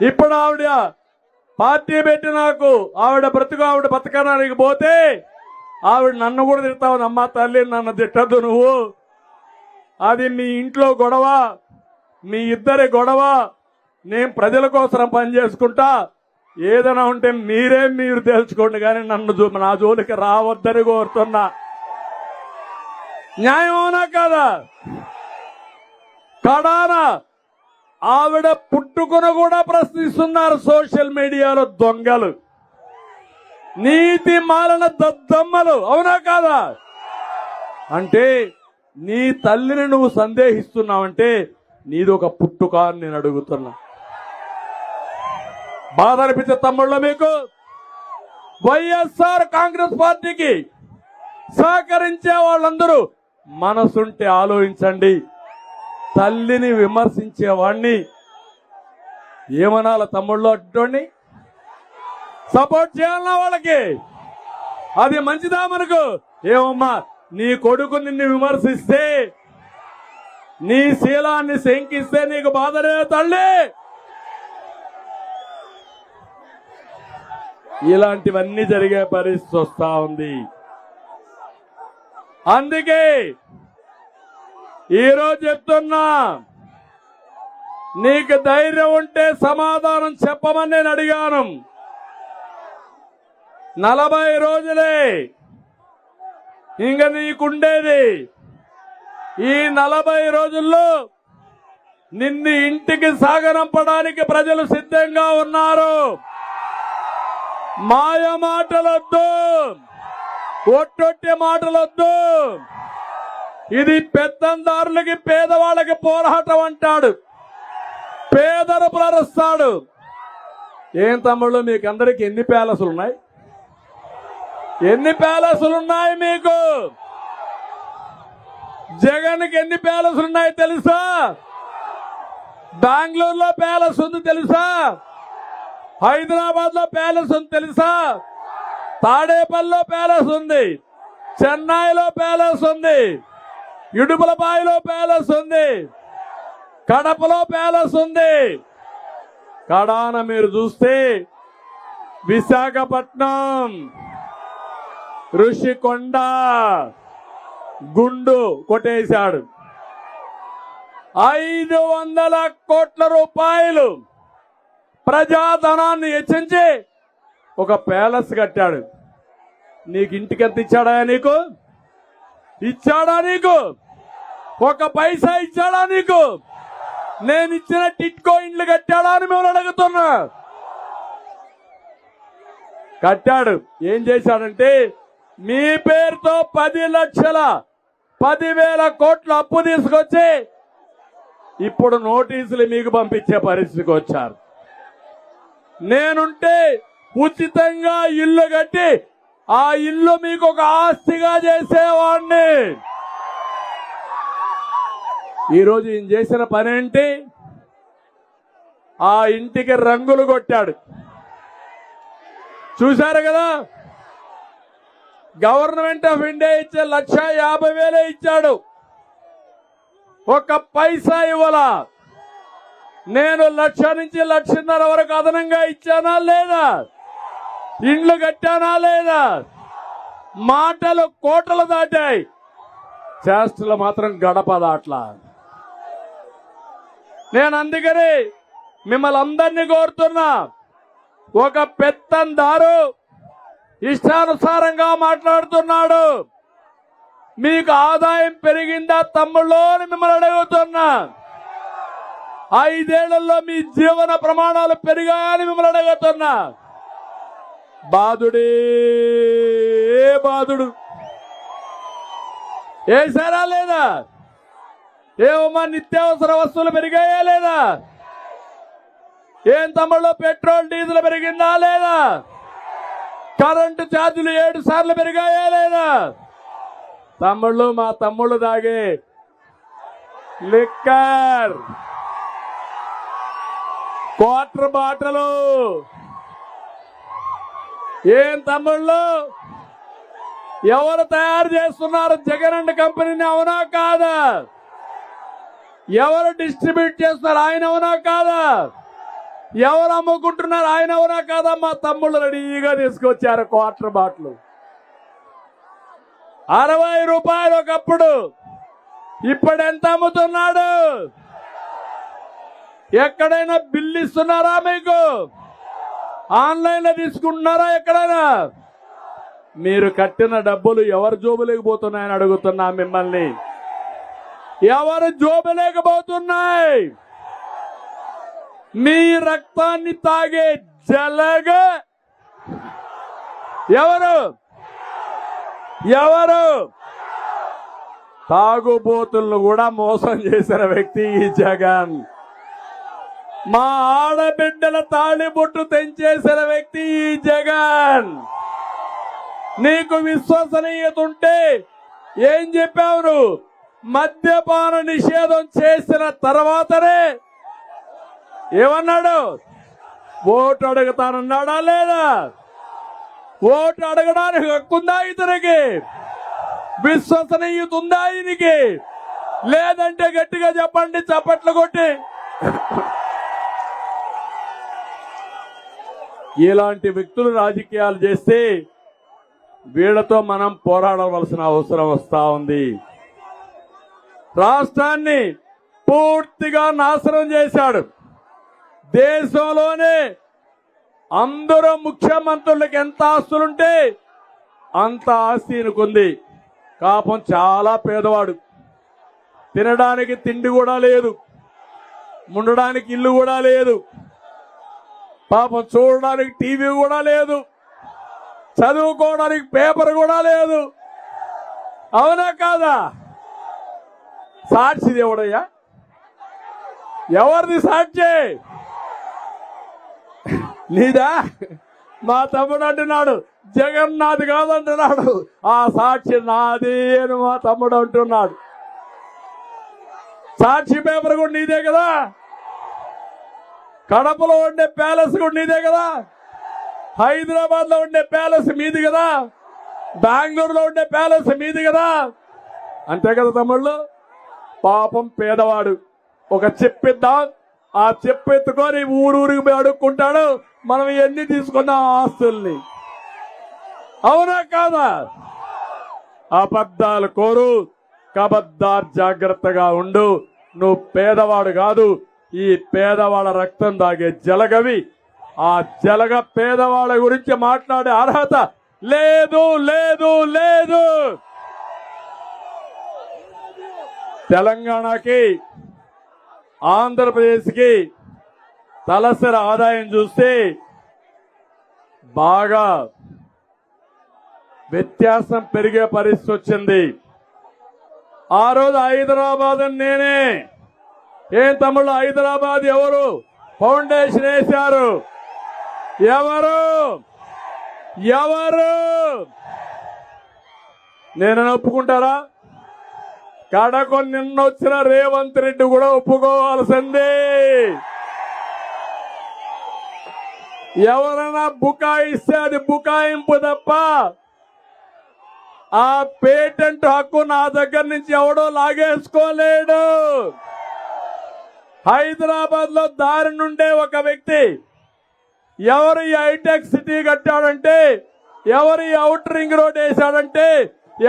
Speaker 1: ఇప్పుడు ఆవిడ పార్టీ పెట్టి నాకు ఆవిడ బతకడానికి పోతే ఆవిడ నన్ను కూడా తిడతావు, అమ్మా తల్లి నన్ను తిట్టద్దు నువ్వు, అది మీ ఇంట్లో గొడవ, మీ ఇద్దరి గొడవ, నేను ప్రజల కోసం పనిచేసుకుంటా, ఏదైనా ఉంటే మీరు తెలుసుకోండి కానీ నన్ను నా జోలికి రావద్దని కోరుతున్నా. న్యాయమవునా కాదా? కడాన ఆవిడ పుట్టుకుని కూడా ప్రశ్నిస్తున్నారు సోషల్ మీడియాలో దొంగలు, నీతి మాలిన దద్దమ్మలు, అవునా కాదా? అంటే నీ తల్లిని నువ్వు సందేహిస్తున్నావంటే నీది ఒక పుట్టుక అని నేను అడుగుతున్నా. బాధ అనిపించే తమ్ముళ్ళు మీకు? వైఎస్ఆర్ కాంగ్రెస్ పార్టీకి సహకరించే వాళ్ళందరూ మనసుంటే ఆలోచించండి. తల్లిని విమర్శించేవాణ్ణి ఏమనాల తమ్ముళ్ళు? అటువంటి సపోర్ట్ చేయాలన్నా వాళ్ళకి? అది మంచిదా మనకు? ఏమమ్మా, నీ కొడుకు నిన్ను విమర్శిస్తే, నీ శీలాన్ని శంకిస్తే నీకు బాధలే తల్లి? ఇలాంటివన్నీ జరిగే పరిస్థితి వస్తా ఉంది. అందుకే ఈరోజు చెప్తున్నా, నీకు ధైర్యం ఉంటే సమాధానం చెప్పమని నేను అడిగాను. 40 రోజులే ఇంక నీకుండేది. ఈ 40 రోజుల్లో నిన్ను ఇంటికి సాగనంపడానికి ప్రజలు సిద్ధంగా ఉన్నారు. మాయ మాటలొద్దు, ఒట్టొట్టి మాటలొద్దు. ఇది పెత్తందారులకి పేదవాళ్ళకి పోరాటం అంటాడు, పేదలు ప్రరుస్తాడు. ఏం తమ్ముళ్ళు, మీకు అందరికి ఎన్ని ప్యాలెస్లు ఉన్నాయి? ఎన్ని ప్యాలెస్లు ఉన్నాయి మీకు? జగన్కి ఎన్ని ప్యాలెస్లు ఉన్నాయి తెలుసా? బెంగళూరులో ప్యాలెస్ ఉంది తెలుసా? హైదరాబాద్ లో ప్యాలెస్ ఉంది తెలుసా? తాడేపల్లిలో ప్యాలెస్ ఉంది, చెన్నైలో ప్యాలెస్ ఉంది, ఇడుపులపాయలో ప్యాలెస్ ఉంది, కడపలో ప్యాలెస్ ఉంది. కడాన మీరు చూస్తే విశాఖపట్నం, ఋషికొండ గుండు కొట్టేశాడు. 500 కోట్ల రూపాయలు ప్రజాధనాన్ని హెచ్చించి ఒక ప్యాలెస్ కట్టాడు. నీకు ఇంటికి ఎంత ఇచ్చాడా? నీకు ఇచ్చాడా? నీకు ఒక పైసా ఇచ్చాడా? నీకు నేను ఇచ్చిన టిట్కో ఇండ్లు కట్టాడా అని మిమ్మల్ని అడుగుతున్నా. కట్టాడు. ఏం చేశాడంటే మీ పేరుతో 10,10,000 కోట్ల అప్పు తీసుకొచ్చి ఇప్పుడు నోటీసులు మీకు పంపించే పరిస్థితికి వచ్చారు. నేనుంటే ఉచితంగా ఇల్లు కట్టి ఆ ఇల్లు మీకు ఒక ఆస్తిగా చేసేవాడిని. ఈరోజు ఈయన చేసిన పనేంటి? ఆ ఇంటికి రంగులు కొట్టాడు. చూశారు కదా? గవర్నమెంట్ ఆఫ్ ఇండియా ఇచ్చే 1,50,000 ఇచ్చాడు, ఒక పైసా ఇవ్వాలా. నేను 1,00,000 నుంచి 1,50,000 వరకు అదనంగా ఇచ్చానా లేదా? ఇండ్లు కట్టానా లేదా? మాటలు కోటలు దాటాయి, చేష్టలు మాత్రం గడప దాట్లా. నేను అందుకని మిమ్మల్ని అందరినీ కోరుతున్నా, ఒక పెత్తందారు ఇష్టానుసారంగా మాట్లాడుతున్నాడు. మీకు ఆదాయం పెరిగిందా తమ్ముళ్ళు అని మిమ్మల్ని అడుగుతున్నా. 5 ఏళ్లలో మీ జీవన ప్రమాణాలు పెరిగాయని మిమ్మల్ని అడుగుతున్నా. బాధుడే బాధుడు వేసారా లేదా? ఏమమ్మా, నిత్యావసర వస్తువులు పెరిగాయా లేదా? ఏం తమ్ముళ్ళు, పెట్రోల్ డీజిల్ పెరిగిందా లేదా? కరెంటు ఛార్జీలు 7 సార్లు పెరిగాయా లేదా? తమ్ముళ్ళు, మా తమ్ముళ్ళు తాగే లిక్కర్ క్వార్టర్ బాటలు ఏం తమ్ముళ్ళు ఎవరు తయారు చేస్తున్నారు జగన్ అండ్ కంపెనీని? అవునా కాదా? ఎవరు డిస్ట్రిబ్యూట్ చేస్తున్నారు? ఆయన అవునా కాదా? ఎవరు అమ్ముకుంటున్నారు? ఆయన అవునా కాదా? మా తమ్ముళ్ళు రెడీగా తీసుకొచ్చారు క్వార్టర్ బాటిల్ 60 రూపాయలు ఒకప్పుడు. ఇప్పుడు ఎంత అమ్ముతున్నాడు? ఎక్కడైనా బిల్లు ఇస్తున్నారా మీకు? ఆన్లైన్ లో తీసుకుంటున్నారా ఎక్కడైనా? మీరు కట్టిన డబ్బులు ఎవరు జోబులేకపోతున్నాయని అడుగుతున్నా మిమ్మల్ని. ఎవరు జోబులేకపోతున్నాయి? మీ రక్తాన్ని తాగే జలగ ఎవరు? ఎవరు? తాగుబోతులను కూడా మోసం చేసిన వ్యక్తి ఈ జగన్. మా ఆడబిడ్డల తాళిబొట్టు తెంచేసిన వ్యక్తి ఈ జగన్. నీకు విశ్వసనీయత ఉంటే ఏం చెప్పావు నువ్వు? మద్యపాన నిషేధం చేసిన తర్వాతనే ఏమన్నాడు? ఓటు అడుగుతానన్నాడా లేదా? ఓటు అడగడానికి హక్కుందా ఇతనికి? విశ్వసనీయత ఉందా ఈయనకి? లేదంటే గట్టిగా చెప్పండి చప్పట్లు కొట్టి. ఇలాంటి వ్యక్తులు రాజకీయాలు చేస్తే వీళ్లతో మనం పోరాడవలసిన అవసరం వస్తా ఉంది. రాష్ట్రాన్ని పూర్తిగా నాశనం చేశాడు. దేశంలోనే అందరూ ముఖ్యమంత్రులకు ఎంత ఆస్తులుంటే అంత ఆస్తి ఈయనకుంది. పాపం చాలా పేదవాడు. తినడానికి తిండి కూడా లేదు, ఉండడానికి ఇల్లు కూడా లేదు, పాపం చూడడానికి టీవీ కూడా లేదు, చదువుకోవడానికి పేపర్ కూడా లేదు. అవునా కాదా? సాక్షి దేవుడయ్యా? ఎవరిది సాక్షి? నీదా? మా తమ్ముడు అంటున్నాడు జగన్నాథ్ కాదంటున్నాడు. ఆ సాక్షి నాది అని మా తమ్ముడు అంటున్నాడు. సాక్షి పేపర్ కూడా నీదే కదా? కడపలో ఉండే ప్యాలెస్ కూడా నీదే కదా? హైదరాబాద్ లో ఉండే ప్యాలెస్ మీది కదా? బెంగళూరులో ఉండే ప్యాలెస్ మీది కదా? అంతే కదా తమ్ముళ్ళు? పాపం పేదవాడు. ఒక చెప్పిద్దాం, ఆ చెప్పెత్తుకొని ఊరూరికి పోయి అడుక్కుంటాడు. మనం ఎన్ని తీసుకున్నాం ఆస్తుల్ని. అవునా కాదా? అబద్ధాలు కోరు, కబద్దార్ జాగ్రత్తగా ఉండు. నువ్వు పేదవాడు కాదు, ఈ పేదవాళ్ళ రక్తం తాగే జలగవి. ఆ జలగ పేదవాళ్ళ గురించి మాట్లాడే అర్హత లేదు, లేదు, లేదు. తెలంగాణకి ఆంధ్రప్రదేశ్కి తలసరి ఆదాయం చూస్తే బాగా వ్యత్యాసం పెరిగే పరిస్థితి వచ్చింది. ఆ రోజు హైదరాబాద్ నేనే. ఏం తమ్ముళ్ళు, హైదరాబాద్ ఎవరు ఫౌండేషన్ వేశారు? ఎవరు? ఎవరు? నేను ఒప్పుకుంటారా? కడకు నిన్నొచ్చిన రేవంత్ రెడ్డి కూడా ఒప్పుకోవాల్సిందే. ఎవరైనా బుకాయిస్తే అది బుకాయింపు తప్ప ఆ పేటెంట్ హక్కు నా దగ్గర నుంచి ఎవడో లాగేసుకోలేడు. హైదరాబాద్ లో దారి నుండే ఒక వ్యక్తి ఎవరు ఈ హైటెక్ సిటీ కట్టాడంటే, ఎవరు ఈ అవుటర్ రింగ్ రోడ్ వేశాడంటే,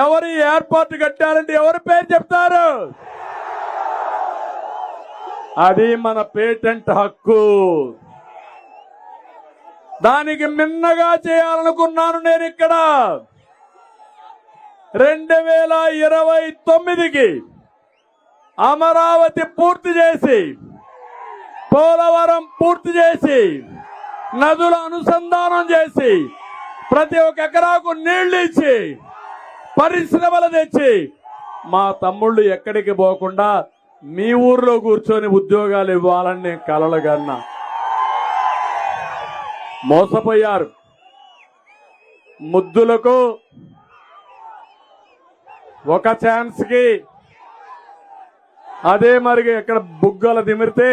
Speaker 1: ఎవరు ఈ ఎయిర్పోర్ట్ కట్టారంటే ఎవరి పేరు చెప్తారు? అది మన పేటెంట్ హక్కు. దానికి మిన్నగా చేయాలనుకున్నాను నేను. ఇక్కడ 2029కి అమరావతి పూర్తి చేసి, పోలవరం పూర్తి చేసి, నదుల అనుసంధానం చేసి, ప్రతి ఒక్క ఎకరాకు నీళ్లు ఇచ్చి, పరిశ్రమలు తెచ్చి, మా తమ్ముళ్ళు ఎక్కడికి పోకుండా మీ ఊర్లో కూర్చొని ఉద్యోగాలు ఇవ్వాలని నేను కలలు కన్నా. మోసపోయారు. ముద్దులకు ఒక ఛాన్స్ కి అదే మరిగి ఎక్కడ బుగ్గలు దిమిరితే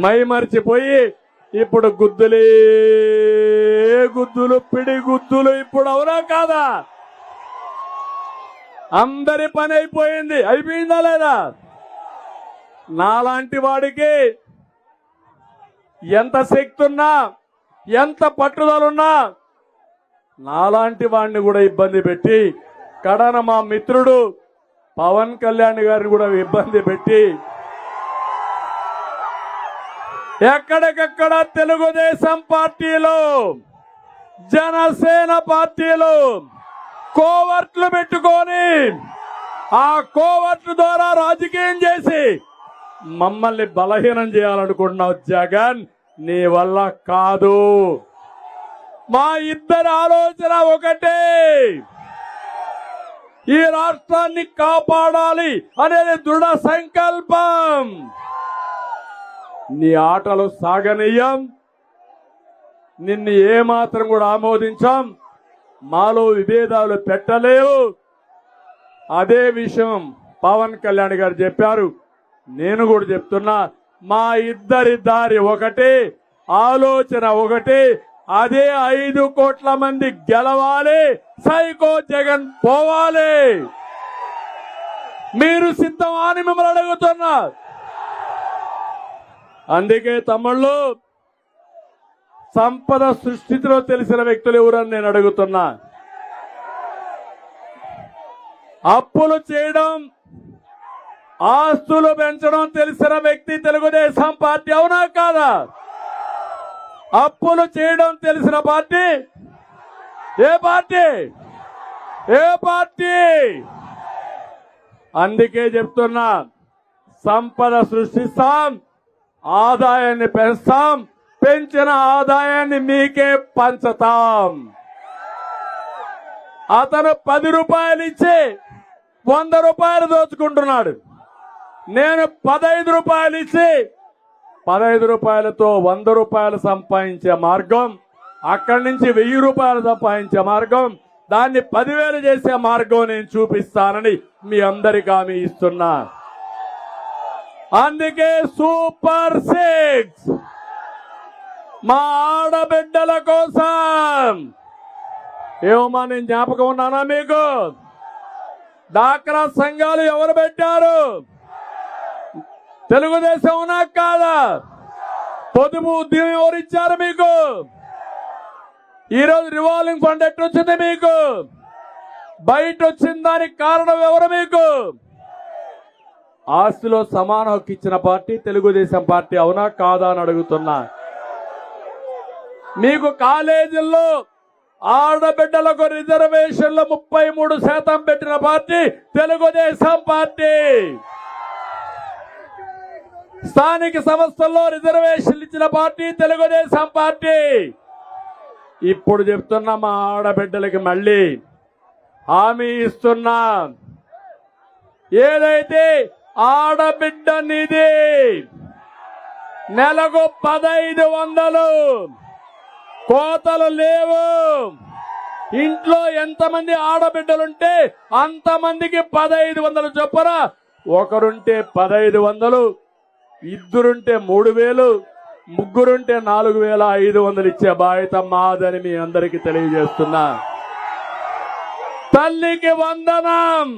Speaker 1: మై మరిచిపోయి ఇప్పుడు గుద్దులే గుద్దులు, పిడి గుద్దులు. ఇప్పుడు అవునా కాదా? అందరి పని అయిపోయింది. అయిపోయిందా లేదా? నాలాంటి వాడికి ఎంత శక్తి ఉన్నా, ఎంత పట్టుదలున్నా, నాలాంటి వాడిని కూడా ఇబ్బంది పెట్టి, కడన మా మిత్రుడు పవన్ కళ్యాణ్ గారిని కూడా ఇబ్బంది పెట్టి, ఎక్కడికక్కడ తెలుగుదేశం పార్టీలో, జనసేన పార్టీలో కోవర్ట్లు పెట్టుకొని, ఆ కోవర్ట్ల ద్వారా రాజకీయం చేసి మమ్మల్ని బలహీనం చేయాలనుకుంటున్నావు జగన్. నీ వల్ల కాదు. మా ఇద్దరి ఆలోచన ఒకటే, ఈ రాష్ట్రాన్ని కాపాడాలి అనేది దృఢ సంకల్పం. నీ ఆటలు సాగనీయం, నిన్ను ఏమాత్రం కూడా ఆమోదించాం. మాలో విభేదాలు పెట్టలేవు. అదే విషయం పవన్ కళ్యాణ్ గారు చెప్పారు, నేను కూడా చెప్తున్నా. మా ఇద్దరి దారి ఒకటే, ఆలోచన ఒకటే. అదే 5 కోట్ల మంది గెలవాలి, సైకో జగన్ పోవాలి. మీరు సిద్ధమా అని మిమ్మల్ని అడుగుతున్నా. అందుకే తమ్ముళ్ళు, సంపద సృష్టిలో తెలిసిన వ్యక్తులు ఎవరని నేను అడుగుతున్నా. అప్పులు చేయడం, ఆస్తులు పెంచడం తెలిసిన వ్యక్తి తెలుగుదేశం పార్టీ, అవునా కాదా? అప్పులు చేయడం తెలిసిన పార్టీ ఏ పార్టీ? ఏ పార్టీ? అందుకే చెప్తున్నా, సంపద సృష్టిస్తాం, ఆదాయాన్ని పెంచుతాం, పెంచిన ఆదాయాన్ని మీకే పంచుతాం. అతను 10 రూపాయలు ఇచ్చి 100 రూపాయలు దోచుకుంటున్నాడు. నేను 15 రూపాయలు ఇచ్చి 15 రూపాయలతో 100 రూపాయలు సంపాదించే మార్గం, అక్కడి నుంచి 1000 రూపాయలు సంపాదించే మార్గం, దాన్ని 10,000 చేసే మార్గం నేను చూపిస్తానని మీ అందరికీ హామీ ఇస్తున్నా. అందుకే సూపర్ 6 మా ఆడబిడ్డల కోసం. ఏమమ్మా, నేను జ్ఞాపకం ఉన్నానా మీకు? డాక్రా సంఘాలు ఎవరు పెట్టారు? తెలుగుదేశం ఉన్నా కాదా? పొదుపు ఉద్యమం ఎవరు ఇచ్చారు మీకు? ఈరోజు రివాల్వింగ్ ఫండ్ ఎట్టొచ్చింది మీకు? బయట వచ్చిన దానికి కారణం ఎవరు మీకు? ఆస్తిలో సమాన హక్కు ఇచ్చిన పార్టీ తెలుగుదేశం పార్టీ, అవునా కాదా అని అడుగుతున్నా. మీకు కాలేజీల్లో ఆడబిడ్డలకు రిజర్వేషన్లు 33% పెట్టిన పార్టీ తెలుగుదేశం పార్టీ. స్థానిక సంస్థల్లో రిజర్వేషన్లు ఇచ్చిన పార్టీ తెలుగుదేశం పార్టీ. ఇప్పుడు చెప్తున్నా, మా ఆడబిడ్డలకి మళ్ళీ హామీ ఇస్తున్నా, ఏదైతే ఆడబిడ్డ నిధి నెలకు 1500, కోతలు లేవు. ఇంట్లో ఎంతమంది ఆడబిడ్డలుంటే అంతమందికి 1500 చొప్పున. ఒకరుంటే 1500, ఇద్దరుంటే 3000, ముగ్గురుంటే 4500 ఇచ్చే బాధ్యత మాదని మీ అందరికీ తెలియజేస్తున్నా. తల్లికి వందనం.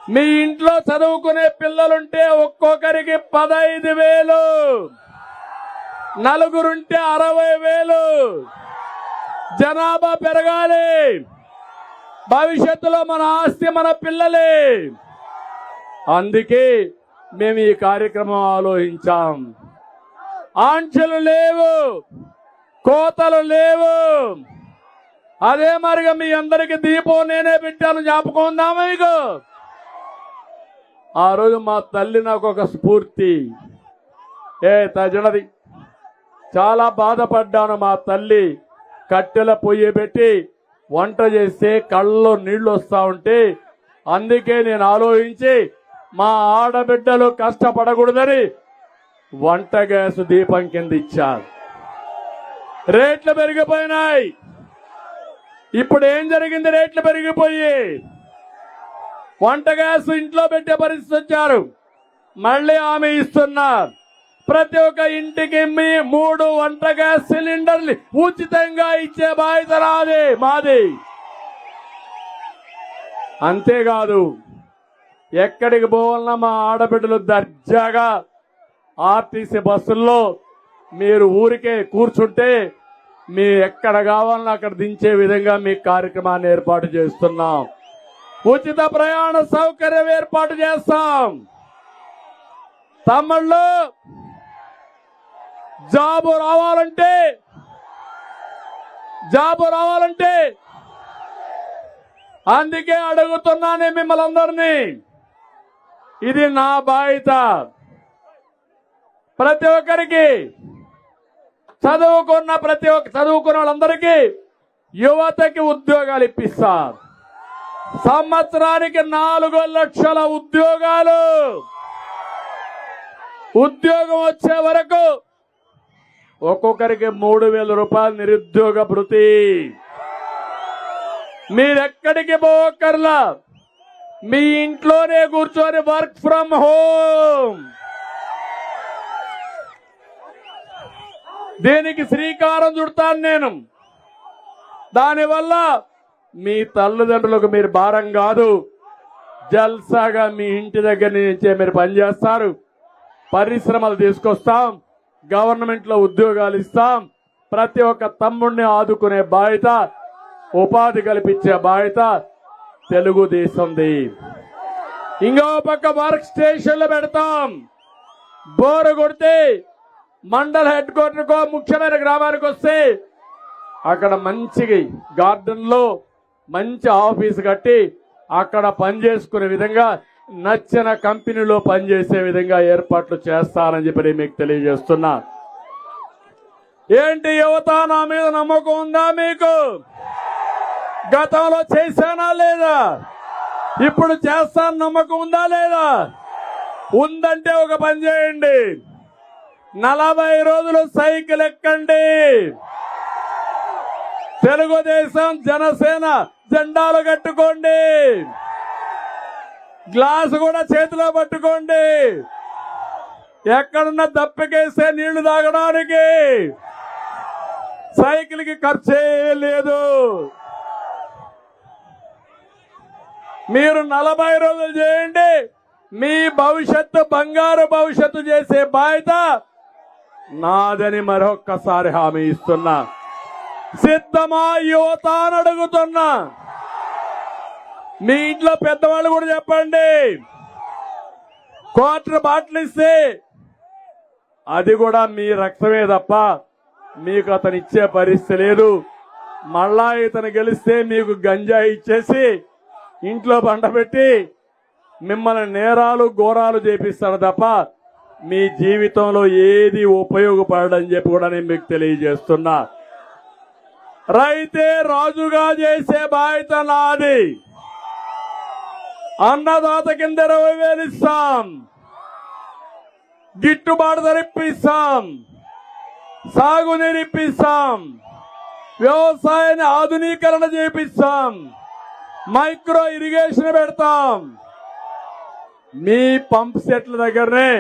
Speaker 1: మీ ఇంట్లో చదువుకునే పిల్లలుంటే ఒక్కొక్కరికి 15,000, నలుగురుంటే 60,000. జనాభా పెరగాలి, భవిష్యత్తులో మన ఆస్తి మన పిల్లలే. అందుకే మేము ఈ కార్యక్రమం ఆలోచించాం. ఆంక్షలు లేవు, కోతలు లేవు. అదే మరిగా మీ అందరికి దీపం నేనే పెట్టాను, జ్ఞాపకం ఉందా మీకు? ఆ రోజు మా తల్లి నాకు ఒక స్ఫూర్తి. తజనది చాలా బాధపడ్డాను. మా తల్లి కట్టెల పొయ్యి పెట్టి వంట చేస్తే కళ్ళలో నీళ్లు వస్తా ఉంటే, అందుకే నేను ఆలోచించి మా ఆడబిడ్డలు కష్టపడకూడదని వంట గ్యాస్ దీపం కింద ఇచ్చారు. రేట్లు పెరిగిపోయినాయి. ఇప్పుడు ఏం జరిగింది? రేట్లు పెరిగిపోయి వంట గ్యాస్ ఇంట్లో పెట్టే పరిస్థితి వచ్చారు. మళ్ళీ ఆమె ఇస్తున్నారు, ప్రతి ఒక్క ఇంటికి 3 వంట గ్యాస్ సిలిండర్లు ఉచితంగా ఇచ్చే బాధ్యత మాది. అంతేకాదు ఎక్కడికి పోవాలన్నా మా ఆడబిడ్డలు దర్జాగా ఆర్టీసీ బస్సుల్లో మీరు ఊరికే కూర్చుంటే మీ ఎక్కడ కావాలన్నా అక్కడ దించే విధంగా మీ కార్యక్రమాన్ని ఏర్పాటు చేస్తున్నాం. ఉచిత ప్రయాణ సౌకర్యం ఏర్పాటు చేస్తాం. తమ్ముళ్ళు జాబు రావాలంటే అందుకే అడుగుతున్నాను మిమ్మల్ని అందరినీ. ఇది నా బాధ్యత. ప్రతి ఒక్కరికి చదువుకున్న వాళ్ళందరికీ యువతకి ఉద్యోగాలు ఇప్పిస్తా. సంవత్సరానికి 4 లక్షల ఉద్యోగాలు. ఉద్యోగం వచ్చే వరకు ఒక్కొక్కరికి 3,000 రూపాయలు నిరుద్యోగ భృతి. మీరెక్కడికి పోకర్లా, మీ ఇంట్లోనే కూర్చొని వర్క్ ఫ్రమ్ హోమ్. దీనికి శ్రీకారం చుడతాను నేను. దానివల్ల మీ తల్లిదండ్రులకు మీరు భారం కాదు, జల్సాగా మీ ఇంటి దగ్గర నుంచే మీరు పనిచేస్తారు. పరిశ్రమలు తీసుకొస్తాం, గవర్నమెంట్ లో ఉద్యోగాలు ఇస్తాం. ప్రతి ఒక్క తమ్ముడిని ఆదుకునే బాధ్యత, ఉపాధి కల్పించే బాధ్యత తెలుగుదేశంది. ఇంకో పక్క వర్క్ స్టేషన్లు పెడతాం. బోరు కొడితే మండల హెడ్ క్వార్టర్కో ముఖ్యమైన గ్రామానికి వస్తే అక్కడ మంచి గార్డెన్ లో మంచి ఆఫీస్ కట్టి అక్కడ పనిచేసుకునే విధంగా, నచ్చిన కంపెనీలో పనిచేసే విధంగా ఏర్పాట్లు చేస్తానని చెప్పి మీకు తెలియజేస్తున్నా. ఏంటి యువత, నా మీద నమ్మకం ఉందా మీకు? గతంలో చేశానా లేదా? ఇప్పుడు చేస్తాను నమ్మకం ఉందా లేదా? ఉందంటే ఒక పని చేయండి, 40 రోజులు సైకిల్ ఎక్కండి. తెలుగుదేశం జనసేన జెండాలు కట్టుకోండి, గ్లాసు కూడా చేతిలో పట్టుకోండి. ఎక్కడున్న దప్పికేస్తే నీళ్లు తాగడానికి సైకిల్ కి ఖర్చే లేదు. మీరు 40 రోజులు చేయండి, మీ భవిష్యత్తు బంగారు భవిష్యత్తు చేసే బాధ్యత నాదని మరొక్కసారి హామీ ఇస్తున్నా. సిద్ధమా యువత అని అడుగుతున్నా. మీ ఇంట్లో పెద్దవాళ్ళు కూడా చెప్పండి. క్వార్టర్ బాటిల్ ఇస్తే అది కూడా మీ రక్తమే తప్ప మీకు అతను ఇచ్చే పరిస్థితి లేదు. మళ్ళా ఇతను గెలిస్తే మీకు గంజాయి ఇచ్చేసి ఇంట్లో బండబెట్టి మిమ్మల్ని నేరాలు ఘోరాలు చేపిస్తాడు తప్ప మీ జీవితంలో ఏది ఉపయోగపడని చెప్పి కూడా నేను మీకు తెలియజేస్తున్నా. రైతే రాజుగా చేసే బాధ్యత నాది. అన్నదాత కింద 20,000 ఇస్తాం, గిట్టుబాటు ధర ఇప్పిస్తాం, సాగునీరు ఇప్పిస్తాం, వ్యవసాయాన్ని ఆధునీకరణ చేపిస్తాం, మైక్రో ఇరిగేషన్ పెడతాం. మీ పంప్ సెట్ల దగ్గరనే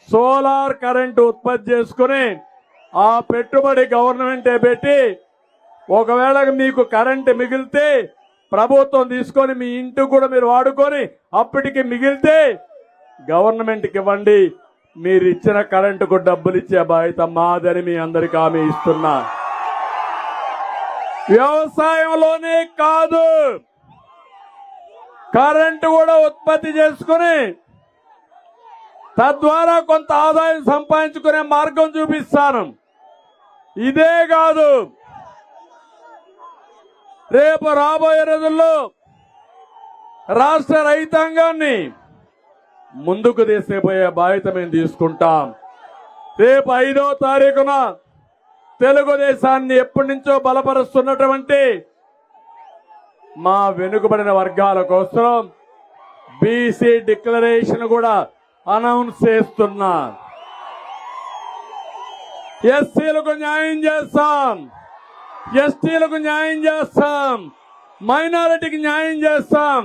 Speaker 1: సోలార్ కరెంటు ఉత్పత్తి చేసుకుని ఆ పెట్టుబడి గవర్నమెంటే పెట్టి, ఒకవేళ మీకు కరెంటు మిగిలితే ప్రభుత్వం తీసుకొని మీ ఇంటికి కూడా మీరు వాడుకొని అప్పటికి మిగిలితే గవర్నమెంట్కి ఇవ్వండి. మీరు ఇచ్చిన కరెంటుకు డబ్బులు ఇచ్చే బాధ్యత మాదని మీ అందరికీ హామీ ఇస్తున్నా. వ్యవసాయంలోనే కాదు, కరెంటు కూడా ఉత్పత్తి చేసుకుని తద్వారా కొంత ఆదాయం సంపాదించుకునే మార్గం చూపిస్తాను. ఇదే కాదు, రేపు రాబోయే రోజుల్లో రాష్ట్ర రైతాంగాన్ని ముందుకు తీసుకుపోయే బాధ్యత మేము తీసుకుంటాం. రేపు 5వ తారీఖున తెలుగుదేశాన్ని ఎప్పటి నుంచో బలపరుస్తున్నటువంటి మా వెనుకబడిన వర్గాల కోసం బీసీ డిక్లరేషన్ కూడా అనౌన్స్ చేస్తున్నా. ఎస్సీలకు న్యాయం చేస్తాం, ఎస్టీలకు న్యాయం చేస్తాం, మైనారిటీకి న్యాయం చేస్తాం,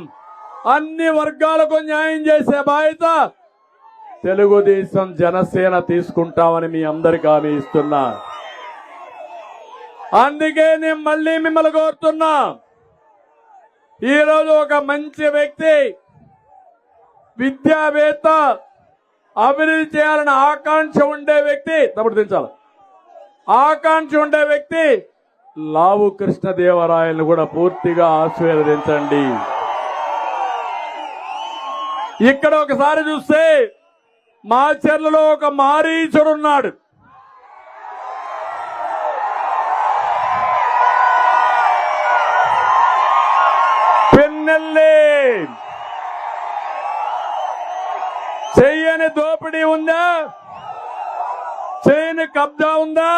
Speaker 1: అన్ని వర్గాలకు న్యాయం చేసే బాధ్యత తెలుగుదేశం జనసేన తీసుకుంటామని మీ అందరికీ హామీ ఇస్తున్నా. అందుకే నేను మళ్ళీ మిమ్మల్ని కోరుతున్నా, ఈ రోజు ఒక మంచి వ్యక్తి, విద్యావేత్త, అభివృద్ధి చేయాలని ఆకాంక్ష ఉండే వ్యక్తి, తప్పుడు దించాలి, ఆకాంక్ష ఉండే వ్యక్తి లావు కృష్ణదేవరాయలను కూడా పూర్తిగా ఆశీర్వదించండి. ఇక్కడ ఒకసారి చూస్తే మాచర్లలో ఒక మారీచుడున్నాడు. పిన్నెల్లి చెయ్యని దోపిడీ ఉందా? చేయని కబ్జా ఉందా?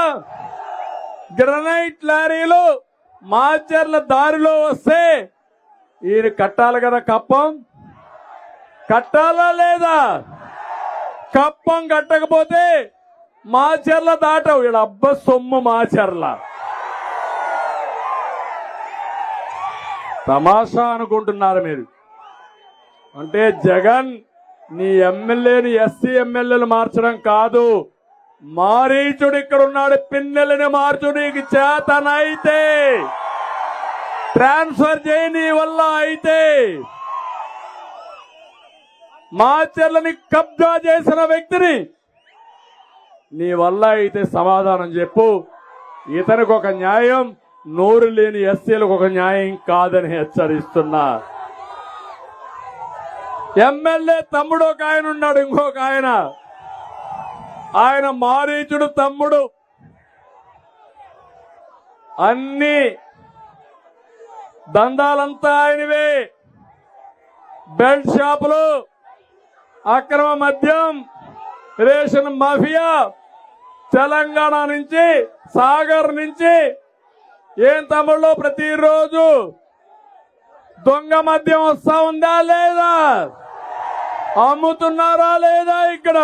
Speaker 1: గ్రనైట్ లారీలు మాచర్ల దారిలో వస్తే ఈయన కట్టాలి కదా, కప్పం కట్టాలా లేదా? కప్పం కట్టకపోతే మాచర్ల దాటవు. వీళ్ళ అబ్బ సొమ్ము మాచర్ల. తమాషా అనుకుంటున్నారు మీరు. అంటే జగన్ నీ ఎమ్మెల్యేని ఎస్సీ ఎమ్మెల్యేలు మార్చడం కాదు, మారీచుడు ఇక్కడ ఉన్నాడు. పిన్నెలని మార్చు, నీకు చేతనైతే ట్రాన్స్ఫర్ చేయి, నీ వల్ల అయితే. మాచర్లని కబ్జా చేసిన వ్యక్తిని నీ వల్ల అయితే సమాధానం చెప్పు. ఇతనికి ఒక న్యాయం, నోరు లేని ఎస్సీలకు ఒక న్యాయం కాదని హెచ్చరిస్తున్నా. ఎమ్మెల్యే తమ్ముడు ఒక ఆయన ఉన్నాడు, ఇంకొక ఆయన మారీచుడు తమ్ముడు. అన్ని దందాలంతా ఆయనవే. బెల్ట్ షాపులు, అక్రమ మద్యం, రేషన్ మాఫియా, తెలంగాణ నుంచి, సాగర్ నుంచి. ఏం తమ్ముళ్ళు, ప్రతిరోజు దొంగ మద్యం వస్తా ఉందా లేదా? అమ్ముతున్నారా లేదా? ఇక్కడ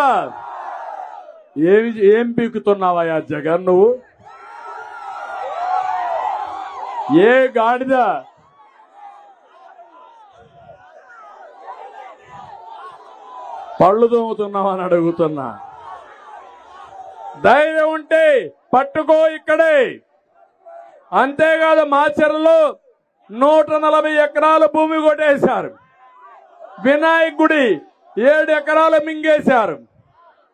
Speaker 1: ఏం పీకుతున్నావా జగన్ నువ్వు? ఏ గాడిద పళ్ళు దొంగతున్నావని అడుగుతున్నా. ధైర్యం ఉంటే పట్టుకో ఇక్కడే. అంతేకాదు, మాచర్లలో 140 ఎకరాల భూమి కొట్టేశారు. వినాయక్ గుడి 7 ఎకరాలు మింగేశారు.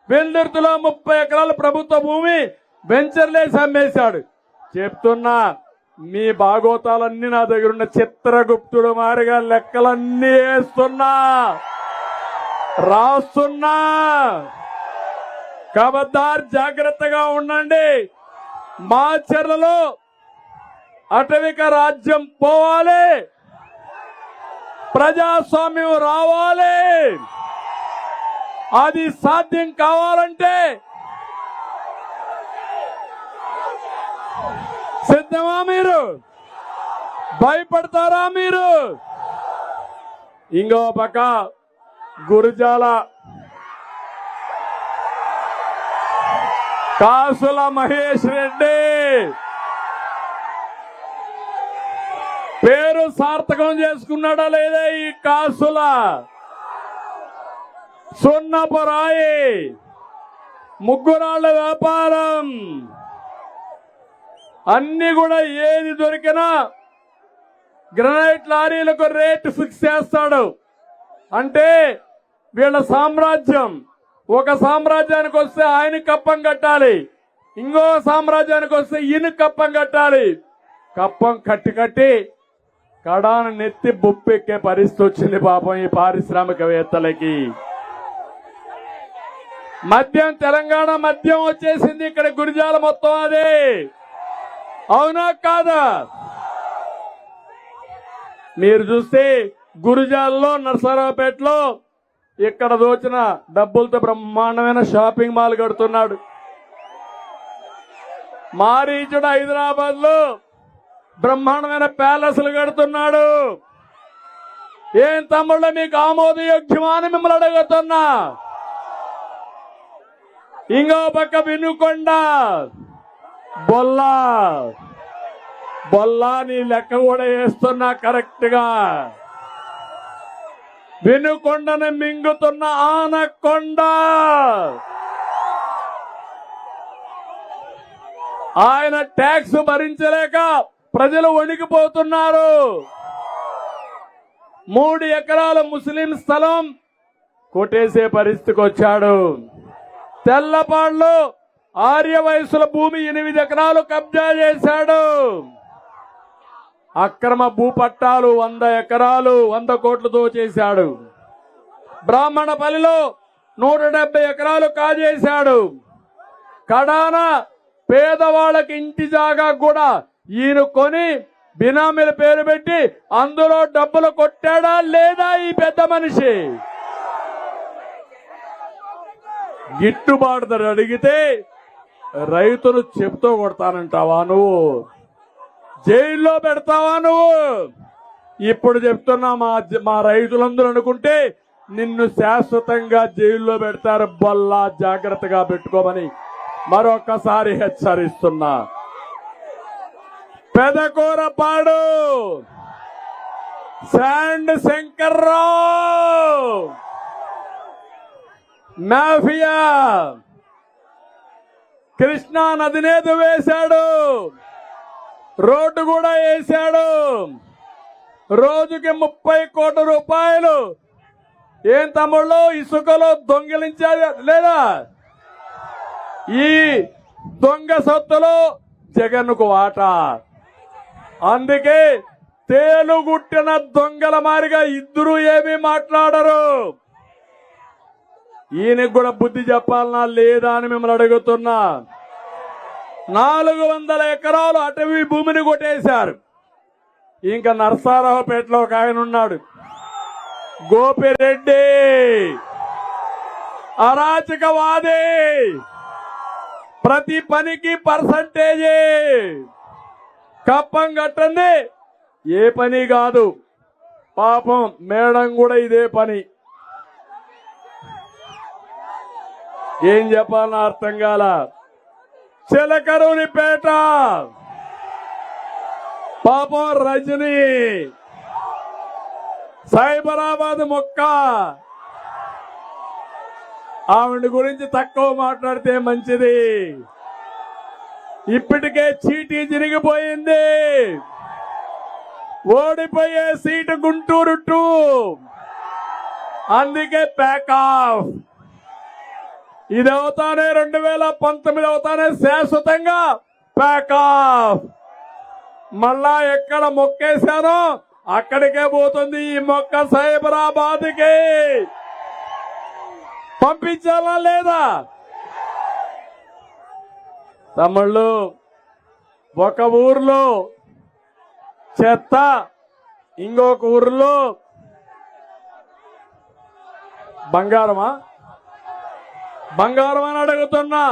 Speaker 1: వెల్దుర్తిలో 30 ఎకరాల ప్రభుత్వ భూమి వెంచర్లేసి అమ్మేశాడు. చెప్తున్నా, మీ భాగోతాలన్నీ నా దగ్గర ఉన్న చిత్రగుప్తుడు మారిగా లెక్కలన్నీ వేస్తున్నా, రాస్తున్నా. ఖబర్దార్, జాగ్రత్తగా ఉండండి. మాచర్లలో అటవిక రాజ్యం పోవాలి, ప్రజాస్వామ్యం రావాలి. అది సాధ్యం కావాలంటే సిద్ధమా మీరు? భయపడతారా మీరు? ఇంకో పక్క గురజాల కాసుల మహేష్ రెడ్డి పేరు సార్థకం చేసుకున్నాడా లేదా? ఈ కాసుల సున్నపు రాయి, ముగ్గురాళ్ల వ్యాపారం, అన్ని కూడా ఏది దొరికినా గ్రనైట్ లారీలకు రేటు ఫిక్స్ చేస్తాడు. అంటే వీళ్ళ సామ్రాజ్యం. ఒక సామ్రాజ్యానికి వస్తే ఆయన కప్పం కట్టాలి, ఇంకో సామ్రాజ్యానికి వస్తే ఈయన కప్పం కట్టాలి. కప్పం కట్టి కడాను నెత్తి బొప్పెక్కే పరిస్థితి వచ్చింది పాపం ఈ పారిశ్రామికవేత్తలకి. మద్యం, తెలంగాణ మద్యం వచ్చేసింది ఇక్కడ గురిజాల మొత్తం. అదే అవునా కాదా? మీరు చూస్తే గురిజాల్లో, నర్సరావుపేటలో ఇక్కడ దోచిన డబ్బులతో బ్రహ్మాండమైన షాపింగ్ మాల్ కడుతున్నాడు. మారీచుడు హైదరాబాద్ లో బ్రహ్మాండమైన ప్యాలెస్లు కడుతున్నాడు. ఏం తమ్ముళ్ళు, మీకు ఆమోదయోగ్యమా అని మిమ్మల్ని అడుగుతున్నా. ఇంకో పక్క వినుకొండ, బొల్లా నీ లెక్క కూడా వేస్తున్నా కరెక్ట్ గా. వినుకొండను మింగుతున్న ఆనకొండ. ఆయన ట్యాక్స్ భరించలేక ప్రజలు వణికిపోతున్నారు. 3 ఎకరాల ముస్లిం స్థలం కొట్టేసే పరిస్థితికి వచ్చాడు. తెల్లపాడులో ఆర్య వయసుల భూమి 8 ఎకరాలు కబ్జా చేశాడు. అక్రమ భూపట్టాలు 100 ఎకరాలు 100 కోట్లతో చేశాడు. బ్రాహ్మణపల్లిలో 170 ఎకరాలు కాజేశాడు. కడాన పేదవాళ్ళకి ఇంటి జాగా కూడా ఈయన కొని బినామీల పేరు పెట్టి అందులో డబ్బులు కొట్టాడా లేదా ఈ పెద్ద మనిషి? గిట్టుబాటు ధర అడిగితే రైతులు చెప్తూ కొడతానంటావా నువ్వు? జైల్లో పెడతావా నువ్వు? ఇప్పుడు చెప్తున్నా మా రైతులందరూ అనుకుంటే నిన్ను శాశ్వతంగా జైల్లో పెడతారు. బల్లా జాగ్రత్తగా పెట్టుకోమని మరొకసారి హెచ్చరిస్తున్నా. పెదకూరపాడు శాండ్ శంకర్రావు మాఫియా కృష్ణా నదినే వేశాడు. రోడ్డు కూడా వేశాడు. రోజుకి 30 కోట్ల రూపాయలు ఏం తమ్ముళ్ళు ఇసుకలో దొంగిలించారు లేదా? ఈ దొంగ సొత్తులో జగన్కు వాటా. అందుకే తేలుగుట్టిన దొంగల మారిగా ఇద్దరు ఏమీ మాట్లాడరు. ఈయనకు కూడా బుద్ధి చెప్పాలనా లేదా అని మిమ్మల్ని అడుగుతున్నా. 400 ఎకరాలు అటవీ భూమిని కొట్టేశారు. ఇంకా నరసారావుపేటలో ఒక ఆయన ఉన్నాడు, గోపిరెడ్డి, అరాచకవాది. ప్రతి పనికి పర్సంటేజీ. కప్పం కట్టండి ఏ పని కాదు. పాపం మేడం కూడా ఇదే పని. ఏం చెప్పాలన్నా అర్థం కాల. చిలకరునిపేట పాపం రజని, సైబరాబాద్ మొక్క. ఆవిడ గురించి తక్కువ మాట్లాడితే మంచిది. ఇప్పటికే చీటీ జరిగిపోయింది. ఓడిపోయే సీటు గుంటూరు 2. అందుకే ప్యాక్ ఆఫ్. ఇది అవుతానే 2019 అవుతానే శాశ్వతంగా ప్యాక్ ఆఫ్. మళ్ళా ఎక్కడ మొక్కేశానో అక్కడికే పోతుంది ఈ మొక్క. సైబరాబాద్కి పంపించాలా లేదా? తమ్ముళ్ళు, ఒక ఊర్లో చెత్త, ఇంకొక ఊర్లో బంగారమా బంగారం అని అడుగుతున్నా.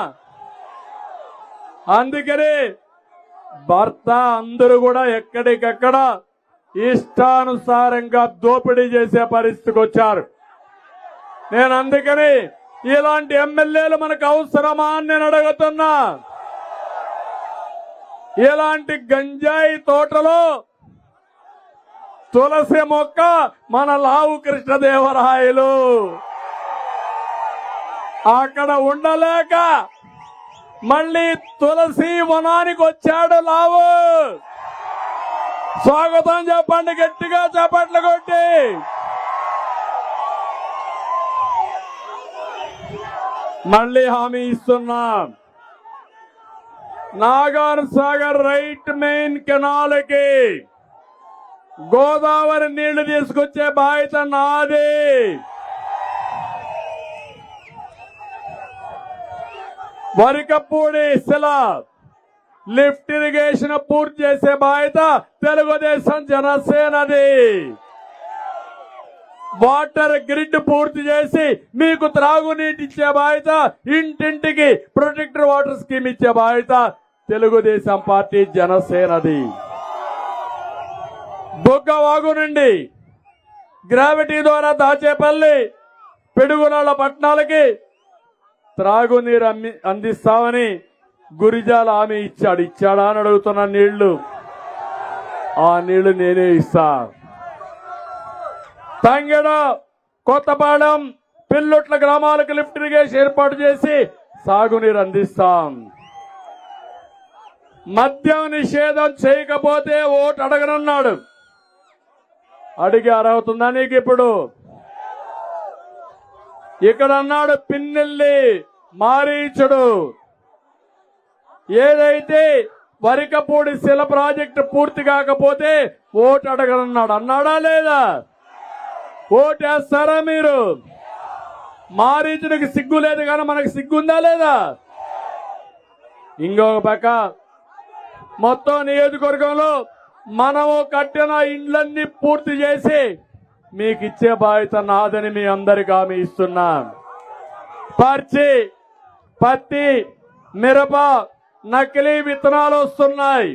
Speaker 1: అందుకని భర్త అందరూ కూడా ఎక్కడికక్కడ ఇష్టానుసారంగా దోపిడీ చేసే పరిస్థితికి వచ్చారు. నేను అందుకని ఇలాంటి ఎమ్మెల్యేలు మనకు అవసరమా అని నేను అడుగుతున్నా. ఇలాంటి గంజాయి తోటలో తులసి మొక్క మన లావు కృష్ణదేవరాయలు అక్కడ ఉండలేక మళ్ళీ తులసి వనానికి వచ్చాడు లావు. స్వాగతం చెప్పండి గట్టిగా, చప్పట్లు కొట్టి. మళ్ళీ హామీ ఇస్తున్నాం. నాగార్ సాగర్ రైట్ మెయిన్ కెనాల్కి గోదావరి నీళ్లు తీసుకొచ్చే బాధ్యత నాది. వరికపూడి శిల లిఫ్ట్ ఇరిగేషన్ పూర్తి చేసే బాధ్యత తెలుగుదేశం జనసేనది. వాటర్ గ్రిడ్ పూర్తి చేసి మీకు త్రాగునీటి ఇచ్చే బాధ్యత, ఇంటింటికి ప్రొటెక్టర్ వాటర్ స్కీమ్ ఇచ్చే బాధ్యత తెలుగుదేశం పార్టీ జనసేనది. బొగ్గవాగు నుండి గ్రావిటీ ద్వారా దాచేపల్లి పిడుగురాళ్ల పట్టణాలకి త్రాగునీరు అందిస్తామని గురిజాల హామీ ఇచ్చాడు. ఇచ్చాడా అని అడుగుతున్న నీళ్లు, ఆ నీళ్లు నేనే ఇస్తా. తంగెడ, కొత్తపాలెం, పిల్లుట్ల గ్రామాలకు లిఫ్ట్ ఇరిగేషన్ ఏర్పాటు చేసి సాగునీరు అందిస్తాం. మద్యం నిషేధం చేయకపోతే ఓటు అడగనన్నాడు. అడిగే అర్హత ఉందా నీకు? ఇప్పుడు ఇక్కడ అన్నాడు పిన్నెల్లి మారీచుడు, ఏదైతే వరికపూడి శిల ప్రాజెక్టు పూర్తి కాకపోతే ఓటు అడగనన్నాడు. అన్నాడా లేదా? ఓటేస్తారా మీరు? మారీచుడికి సిగ్గు లేదు కానీ మనకు సిగ్గుందా లేదా? ఇంకొక పక్క మొత్తం నియోజకవర్గంలో మనము కట్టిన ఇండ్లన్నీ పూర్తి చేసి మీకు ఇచ్చే బాధ్యత నాదని మీ అందరికి హామీ ఇస్తున్నా. పత్తి, మిరప నకిలీ విత్తనాలు వస్తున్నాయి,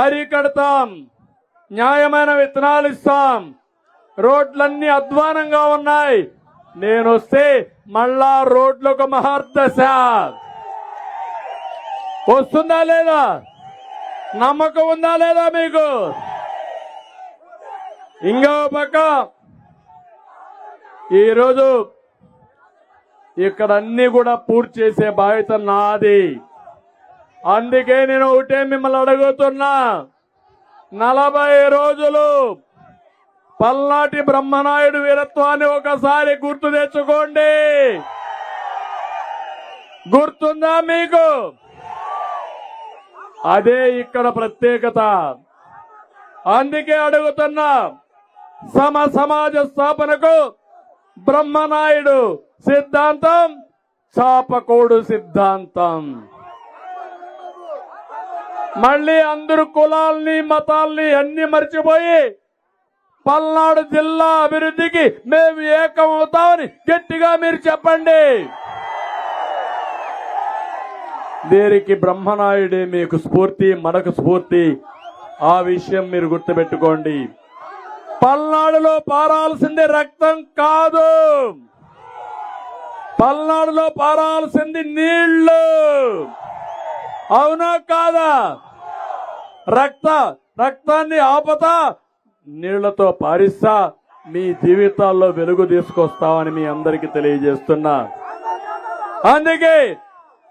Speaker 1: అరికడతాం, న్యాయమైన విత్తనాలు ఇస్తాం. రోడ్లన్నీ అధ్వానంగా ఉన్నాయి. నేను వస్తే మళ్ళా రోడ్లకు మహర్దశ వస్తుందా లేదా? నమ్మకం ఉందా లేదా మీకు? ఇంకో పక్క ఈరోజు ఇక్కడ అన్ని కూడా పూర్తి చేసే బాధ్యత నాది. అందుకే నేను ఒకటే మిమ్మల్ని అడుగుతున్నా, 40 రోజులు పల్నాటి బ్రహ్మనాయుడు వీరత్వాన్ని ఒకసారి గుర్తు తెచ్చుకోండి. గుర్తుందా మీకు? అదే ఇక్కడ ప్రత్యేకత. అందుకే అడుగుతున్నా, సమాజ స్థాపనకు బ్రహ్మనాయుడు సిద్ధాంతం, చాపకోడు సిద్ధాంతం. మళ్ళీ అందరు కులాల్ని మతాల్ని అన్ని మర్చిపోయి పల్నాడు జిల్లా అభివృద్ధికి మేము ఏకమవుతామని గట్టిగా మీరు చెప్పండి. దీనికి బ్రహ్మనాయుడే మీకు స్ఫూర్తి, మనకు స్ఫూర్తి. ఆ విషయం మీరు గుర్తుపెట్టుకోండి. పల్నాడులో పారాల్సింది రక్తం కాదు, పల్నాడులో పారాల్సింది నీళ్లు. అవునా కాదా? రక్తాన్ని ఆపతా నీళ్లతో పారిస్తా మీ జీవితాల్లో వెలుగు తీసుకొస్తామని మీ అందరికీ తెలియజేస్తున్నా. అందుకే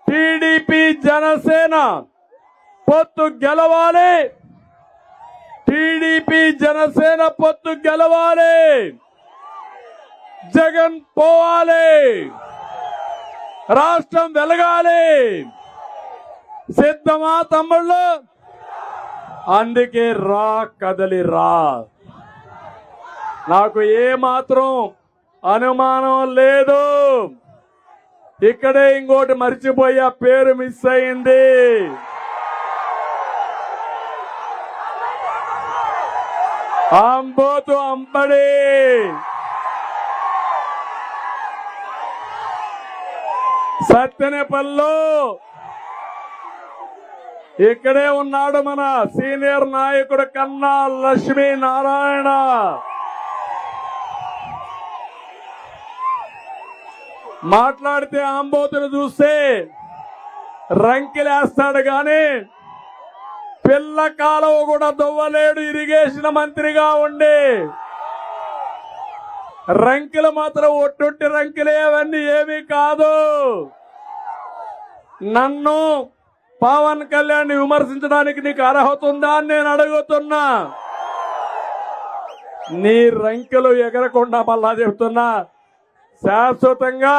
Speaker 1: టీడీపీ జనసేన పొత్తు గెలవాలి, టీడీపీ జనసేన పొత్తు గెలవాలి, జగన్ పోవాలి, రాష్ట్రం వెలగాలి. సిద్ధమా తమ్ముళ్ళు? అందుకే రా, కదలి రా. నాకు ఏ మాత్రం అనుమానం లేదు. ఇక్కడే ఇంకోటి మర్చిపోయా, పేరు మిస్ అయింది. అంబోతు అంబడి సత్తెనపల్లిలో ఇక్కడే ఉన్నాడు మన సీనియర్ నాయకుడు కన్నా లక్ష్మీనారాయణ. మాట్లాడితే ఆంబోతును చూస్తే రంకిలేస్తాడు గాని పిల్ల కాలువ కూడా దువ్వలేడు. ఇరిగేషన్ మంత్రిగా ఉండి రంకిలు మాత్రం ఒట్టొట్టి రంకిలే, అవన్నీ ఏమీ కాదు. నన్ను పవన్ కళ్యాణ్ విమర్శించడానికి నీకు అర్హత ఉందా అని నేను అడుగుతున్నా. నీ రంకెలు ఎగరకుండా మళ్ళా చెప్తున్నా, శాశ్వతంగా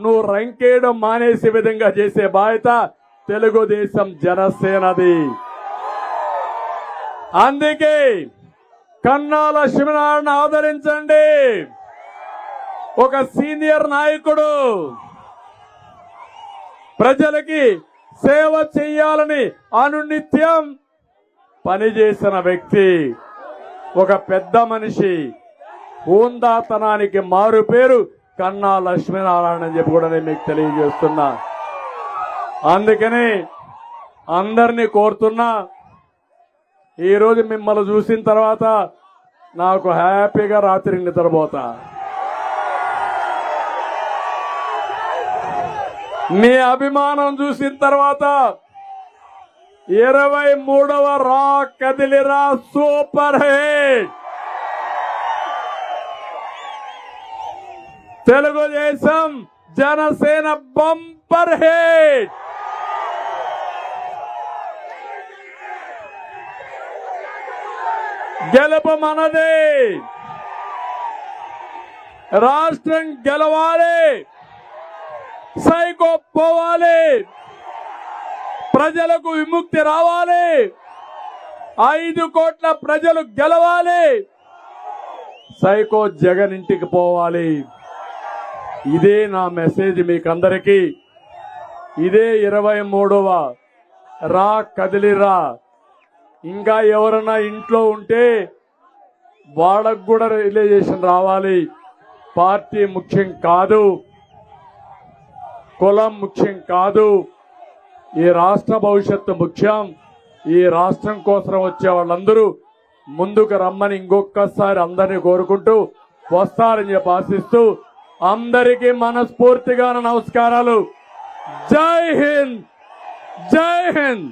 Speaker 1: నువ్వు రంకేయడం మానేసే విధంగా చేసే బాధ్యత తెలుగుదేశం జనసేనది. అందుకే కన్నా లక్ష్మీనారాయణ ఆదరించండి. ఒక సీనియర్ నాయకుడు, ప్రజలకి సేవ చెయ్యాలని అనునిత్యం పనిచేసిన వ్యక్తి, ఒక పెద్ద మనిషి, హోందాతనానికి మారు పేరు కన్నా లక్ష్మీనారాయణ అని చెప్పి కూడా నేను మీకు తెలియజేస్తున్నా. అందుకని అందరినీ కోరుతున్నా, ఈరోజు మిమ్మల్ని చూసిన తర్వాత నాకు హ్యాపీగా రాత్రి నిద్రపోతా. మీ అభిమానం చూసిన తర్వాత 23వ రా కదిలిరా super hit Telugu Desam Janasena bumper hit. గెలుపు మనదే. రాష్ట్రం గెలవాలి, సైకో పోవాలి, ప్రజలకు విముక్తి రావాలి, 5 కోట్ల ప్రజలు గెలవాలి, సైకో జగన్ ఇంటికి పోవాలి. ఇదే నా మెసేజ్ మీకందరికీ. ఇదే 23వ రా కదిలిరా. ఇంకా ఎవరన్నా ఇంట్లో ఉంటే వాళ్ళకు కూడా రియలైజేషన్ రావాలి. పార్టీ ముఖ్యం కాదు, కులం ముఖ్యం కాదు, ఈ రాష్ట్ర భవిష్యత్తు ముఖ్యం. ఈ రాష్ట్రం కోసం వచ్చే వాళ్ళందరూ ముందుకు రమ్మని ఇంకొకసారి అందరినీ కోరుకుంటూ వస్తారని చెప్పి ఆశిస్తూ అందరికీ మనస్ఫూర్తిగా నమస్కారాలు. జై హింద్, జై హింద్.